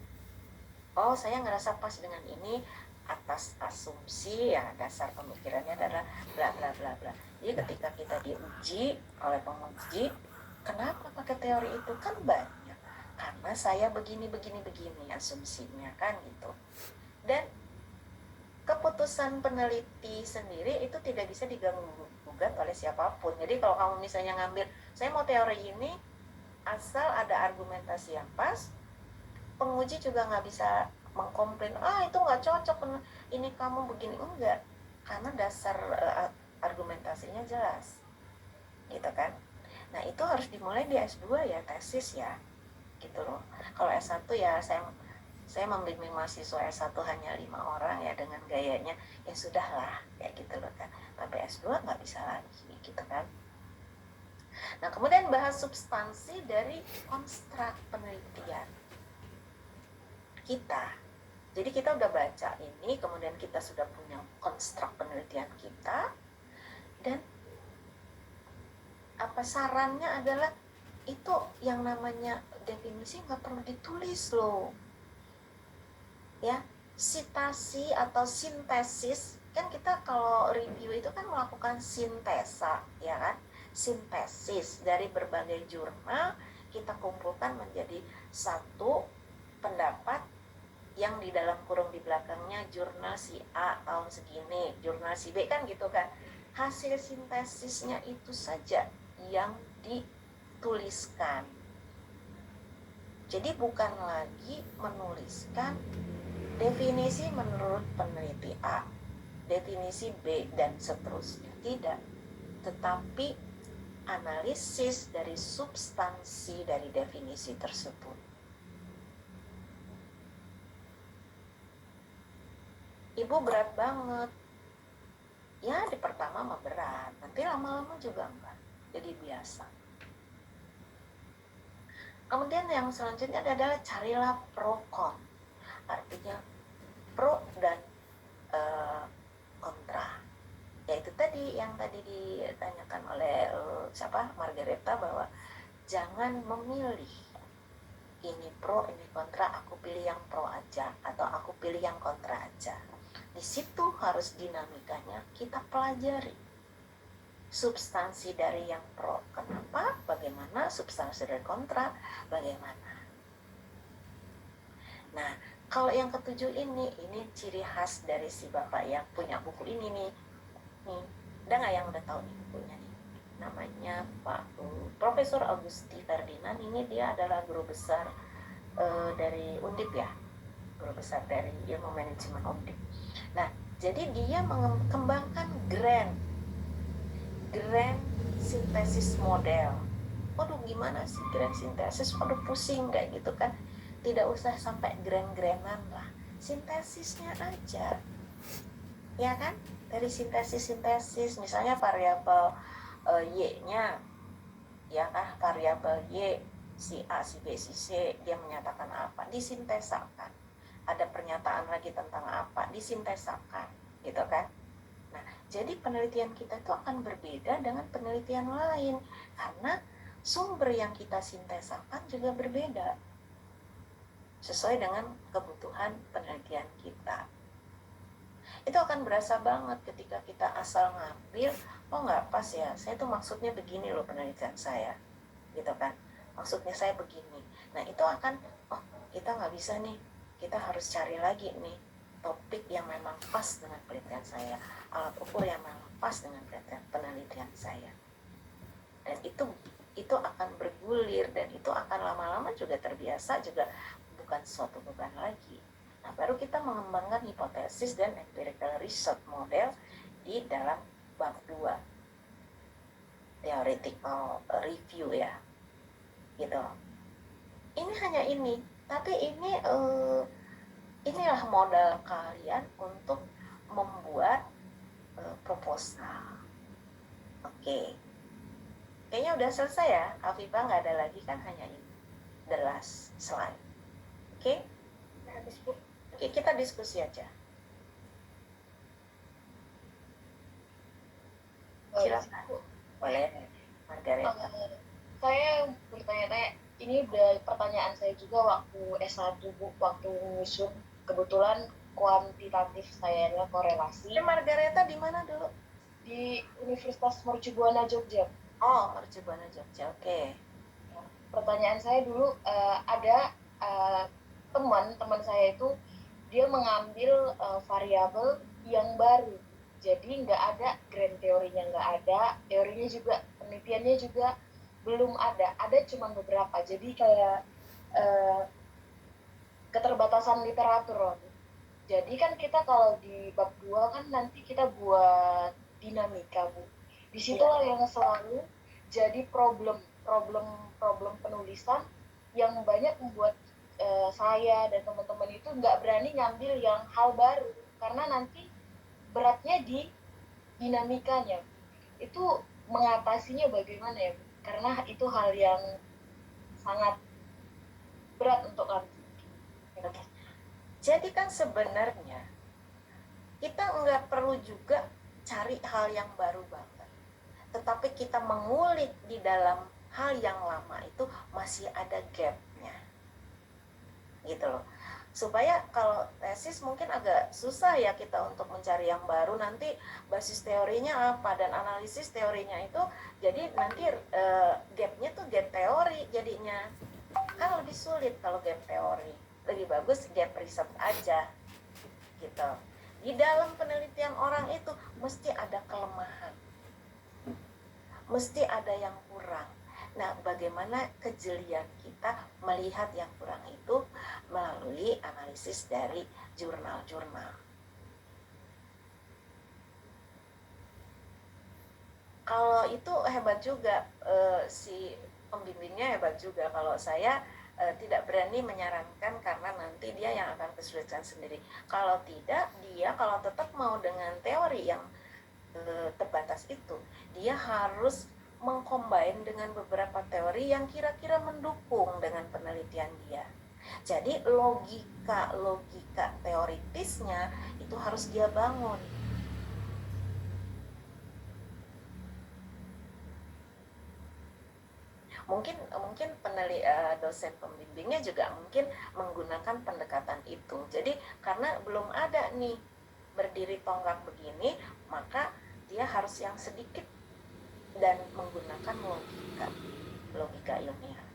Oh, saya ngerasa pas dengan ini atas asumsi ya dasar pemikirannya adalah bla bla bla bla. Jadi ketika kita diuji oleh penguji, kenapa pakai teori itu, kan banyak, karena saya begini asumsinya kan gitu. Dan keputusan peneliti sendiri itu tidak bisa diganggu-gugat oleh siapapun. Jadi kalau kamu misalnya ngambil, saya mau teori ini, asal ada argumentasi yang pas, penguji juga nggak bisa mengkomplain, itu nggak cocok, ini kamu begini, enggak. Karena dasar argumentasinya jelas, gitu kan. Nah itu harus dimulai di S2 ya, tesis ya, gitu loh. Kalau S1 ya saya membimbing mahasiswa S1 hanya 5 orang ya dengan gayanya, ya sudahlah kayak gitu loh kan. Tapi S2 nggak bisa lagi gitu kan. Nah kemudian bahas substansi dari konstruk penelitian kita. Jadi kita udah baca ini, kemudian kita sudah punya konstruk penelitian kita, dan apa sarannya adalah itu yang namanya definisi nggak perlu ditulis loh. Ya, sitasi atau sintesis, kan kita kalau review itu kan melakukan sintesa, ya kan, sintesis dari berbagai jurnal kita kumpulkan menjadi satu pendapat yang di dalam kurung di belakangnya jurnal si A tahun segini, jurnal si B kan gitu kan. Hasil sintesisnya itu saja yang dituliskan. Jadi bukan lagi menuliskan definisi menurut peneliti A, definisi B, dan seterusnya. Tidak. Tetapi analisis dari substansi dari definisi tersebut. Ibu berat banget. Ya di pertama mah berat, nanti lama-lama juga enggak, jadi biasa. Kemudian yang selanjutnya adalah carilah pro kon. Artinya pro dan kontra. Yaitu tadi yang tadi ditanyakan oleh Margareta, bahwa jangan memilih ini pro ini kontra, aku pilih yang pro aja atau aku pilih yang kontra aja. Di situ harus dinamikanya kita pelajari substansi dari yang pro kenapa, bagaimana, substansi dari kontra bagaimana. Nah kalau yang ketujuh ini ciri khas dari si bapak yang punya buku ini nih. Ada nggak yang udah tahu nih bukunya nih? Namanya Profesor Augusti Ferdinand. Ini dia adalah guru besar dari Undip ya, guru besar dari ilmu manajemen Undip. Nah, jadi dia mengembangkan grand synthesis model. Waduh, gimana sih grand synthesis? Waduh, pusing kayak gitu kan. Tidak usah sampai grand-grandan lah, sintesisnya aja, ya kan? Dari sintesis misalnya variabel y-nya, ya kan, variabel y, si A, si B, si C, dia menyatakan apa, disintesakan. Ada pernyataan lagi tentang apa, disintesakan, gitu kan? Nah, jadi penelitian kita itu akan berbeda dengan penelitian lain, karena sumber yang kita sintesakan juga berbeda, sesuai dengan kebutuhan penelitian kita. Itu akan berasa banget ketika kita asal ngambil, oh nggak pas ya, saya tuh maksudnya begini loh penelitian saya, gitu kan, maksudnya saya begini. Nah itu akan, oh kita nggak bisa nih, kita harus cari lagi nih topik yang memang pas dengan penelitian saya, alat ukur yang memang pas dengan penelitian saya. Dan itu akan bergulir, dan itu akan lama-lama juga terbiasa, juga bukan suatu beban lagi. Nah, baru kita mengembangkan hipotesis dan empirical research model di dalam bab 2, theoretical review ya, gitu. Ini hanya ini, tapi inilah modal kalian untuk membuat proposal. Oke. Kayaknya udah selesai ya, Afifah, nggak ada lagi kan, hanya ini, the last slide. Oke? Habis Bu. Oke, kita diskusi aja. Silakan. Boleh, Margareta. Saya bertanya-tanya, ini udah pertanyaan saya juga waktu S1 Bu, waktu ngusung, kebetulan kuantitatif saya adalah korelasi. Margareta di mana dulu? Di Universitas Mercubuana Jogja. Oh, Mercubuana Jogja, oke. Pertanyaan saya dulu, ada teman saya itu, dia mengambil variabel yang baru, jadi nggak ada grand teorinya, nggak ada, teorinya juga, penelitiannya juga belum ada cuma beberapa, jadi kayak keterbatasan literatur. Jadi kan kita kalau di bab 2 kan nanti kita buat dinamika Bu, disitulah yang selalu jadi problem penulisan yang banyak membuat saya dan teman-teman itu nggak berani ngambil yang hal baru, karena nanti beratnya di dinamikanya. Itu mengatasinya bagaimana ya Bu? Karena itu hal yang sangat berat untuk kami. Jadi kan sebenarnya kita nggak perlu juga cari hal yang baru banget, tetapi kita mengulik di dalam hal yang lama itu masih ada gapnya, gitu loh. Supaya kalau tesis mungkin agak susah ya kita untuk mencari yang baru, nanti basis teorinya apa dan analisis teorinya itu, jadi nanti gapnya tuh gap teori jadinya, kan lebih sulit kalau gap teori. Lebih bagus gap riset aja, gitu. Di dalam penelitian orang itu mesti ada kelemahan, mesti ada yang kurang. Nah, bagaimana kejelian kita melihat yang kurang itu melalui analisis dari jurnal-jurnal. Kalau itu hebat juga, si pembimbingnya hebat juga. Kalau saya tidak berani menyarankan, karena nanti dia yang akan kesulitan sendiri. Kalau tidak, dia kalau tetap mau dengan teori yang terbatas itu, dia harus mengcombine dengan beberapa teori yang kira-kira mendukung dengan penelitian dia. Jadi logika teoritisnya itu harus dia bangun. Mungkin dosen pembimbingnya juga mungkin menggunakan pendekatan itu. Jadi karena belum ada nih berdiri tonggak begini, maka dia harus yang sedikit dan menggunakan logika ilmiah.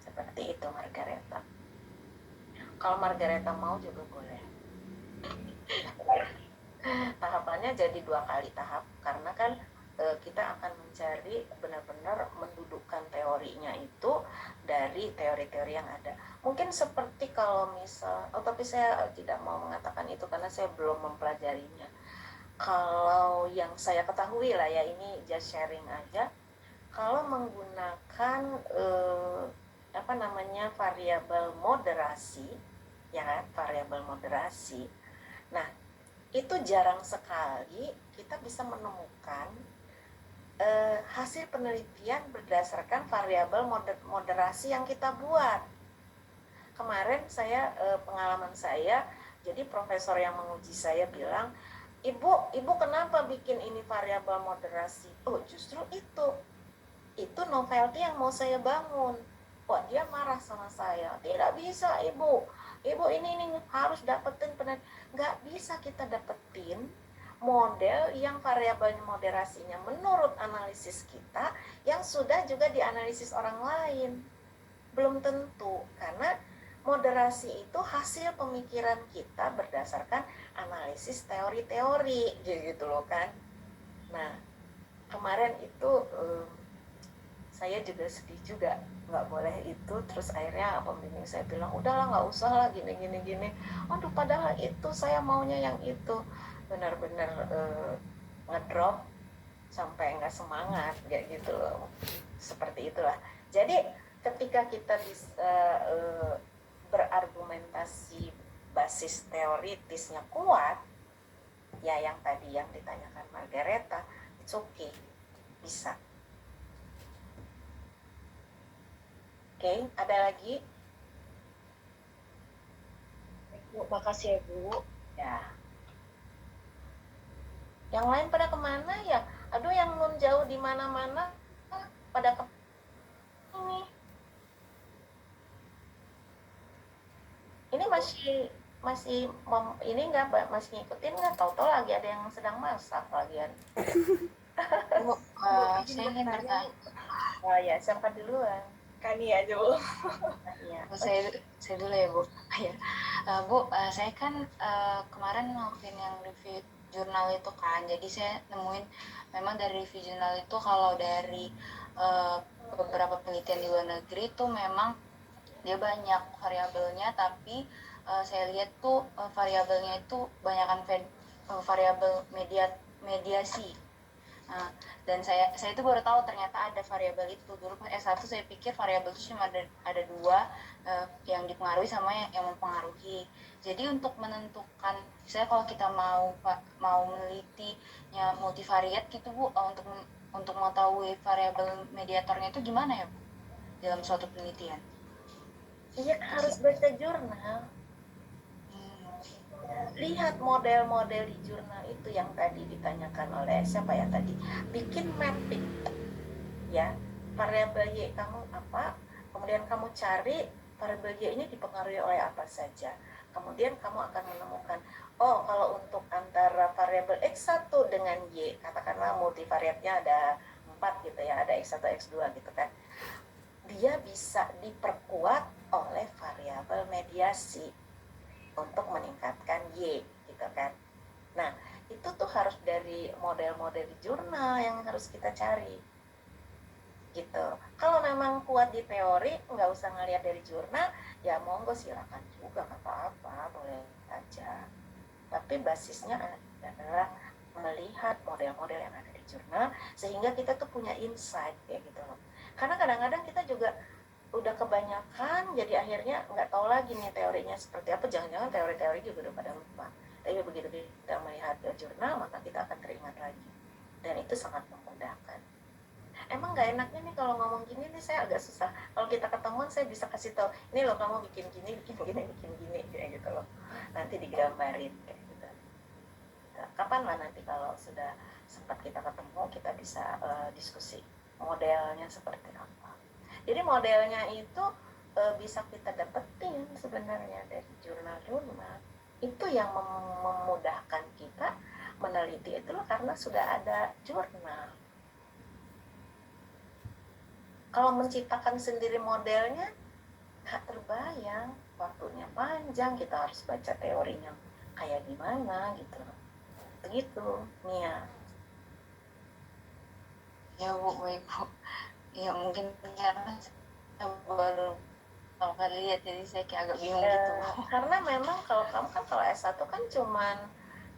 Seperti itu, Margareta. Kalau Margareta mau juga boleh. Tahapannya jadi 2 kali tahap, karena kan kita akan mencari benar-benar mendudukkan teorinya itu dari teori-teori yang ada. Mungkin seperti kalau misal, tapi saya tidak mau mengatakan itu karena saya belum mempelajarinya. Kalau yang saya ketahui lah ya, ini just sharing aja. Kalau menggunakan variabel moderasi, ya kan, variabel moderasi. Nah, itu jarang sekali kita bisa menemukan hasil penelitian berdasarkan variabel moderasi yang kita buat. Kemarin pengalaman saya, jadi profesor yang menguji saya bilang, ibu kenapa bikin ini variabel moderasi? Oh, justru itu novelty yang mau saya bangun. Wah, dia marah sama saya. Tidak bisa, ibu ini harus dapetin nggak bisa kita dapetin model yang variabel moderasinya menurut analisis kita yang sudah juga dianalisis orang lain. Belum tentu, karena moderasi itu hasil pemikiran kita berdasarkan analisis teori-teori gitu loh kan. Nah, kemarin itu saya juga sedih juga, nggak boleh itu. Terus akhirnya pembimbing saya bilang, udahlah nggak usah lah gini. Aduh, padahal itu saya maunya yang itu. Benar-benar ngedrop sampai nggak semangat kayak gitu loh. Seperti itulah. Jadi ketika kita bisa berargumentasi basis teoritisnya kuat, ya yang tadi yang ditanyakan Margareta, it's okay, bisa. Oke, ada lagi? Bu, makasih ya Bu. Ya. Yang lain pada kemana ya? Aduh, yang nun jauh di mana-mana pada ke ini. Ini ini nggak, masih ngikutin nggak? Tahu-tahu lagi ada yang sedang masak lagian. Bu, saya ingin bertanya. Oh ya, siapa duluan? Kani aja Bu. Ya. Saya dulu ya Bu. Ya. Bu, saya kan kemarin ngelakuin yang review jurnal itu kan, jadi saya nemuin memang dari review jurnal itu kalau dari beberapa penelitian di luar negeri itu memang dia banyak variabelnya, tapi saya lihat tuh variabelnya itu banyakkan variabel mediasi. Nah, dan saya itu baru tahu ternyata ada variabel itu. Dulu pas S1 saya pikir variabel itu cuma ada 2, yang dipengaruhi sama yang mempengaruhi. Jadi untuk menentukan, misalnya kalau kita mau menelitinya multivariat gitu Bu, untuk mengetahui variabel mediatornya itu gimana ya Bu dalam suatu penelitian? Iya, harus baca jurnal. Lihat model-model di jurnal itu yang tadi ditanyakan oleh siapa ya tadi, bikin mapping ya, variabel Y kamu apa, kemudian kamu cari variabel Y ini dipengaruhi oleh apa saja, kemudian kamu akan menemukan, oh kalau untuk antara variabel X1 dengan Y, katakanlah multivariatnya ada 4 gitu ya, ada X1 X2 gitu kan, dia bisa diperkuat oleh variabel mediasi untuk meningkatkan Y gitu kan. Nah, itu tuh harus dari model-model di jurnal yang harus kita cari gitu. Kalau memang kuat di teori, nggak usah ngeliat dari jurnal, ya monggo silakan juga, nggak apa-apa, boleh aja. Tapi basisnya adalah melihat model-model yang ada di jurnal, sehingga kita tuh punya insight kayak gitu loh. Karena kadang-kadang kita juga udah kebanyakan, jadi akhirnya nggak tahu lagi nih teorinya seperti apa. Jangan-jangan teori-teori juga udah pada lupa. Tapi begitu kita melihat jurnal, maka kita akan teringat lagi. Dan itu sangat memudahkan. Emang nggak enaknya nih kalau ngomong gini nih, saya agak susah. Kalau kita ketemuan, saya bisa kasih tahu, ini loh kamu bikin gini, kayak gitu loh. Nanti digambarin kayak gitu. Kapan lah nanti kalau sudah sempat kita ketemu, kita bisa diskusi modelnya seperti apa. Jadi modelnya itu bisa kita dapetin sebenarnya dari jurnal-jurnal. Itu yang memudahkan kita meneliti itu loh, karena sudah ada jurnal. Kalau menciptakan sendiri modelnya, nggak terbayang. waktunya panjang, kita harus baca teorinya kayak gimana gitu. Begitu, Nia. Ya Bu, baik Bu. Ya mungkin karena saya baru pertama kali lihat, jadi saya kayak agak bingung gitu Bu. Karena memang kalau kamu kan kalau S1 kan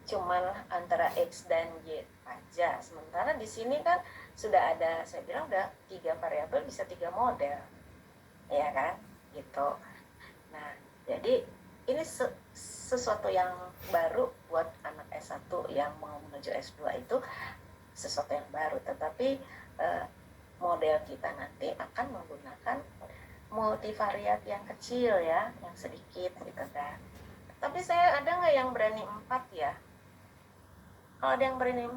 cuman antara X dan Y aja. Sementara di sini kan sudah ada, saya bilang udah 3 variabel bisa 3 model. Ya kan? Gitu. Nah, jadi ini sesuatu yang baru buat anak S1 yang mau menuju S2 itu sesuatu yang baru, tetapi model kita nanti akan menggunakan multivariat yang kecil ya, yang sedikit gitu kan. Tapi saya ada nggak yang berani 4 ya? Kalau ada yang berani 4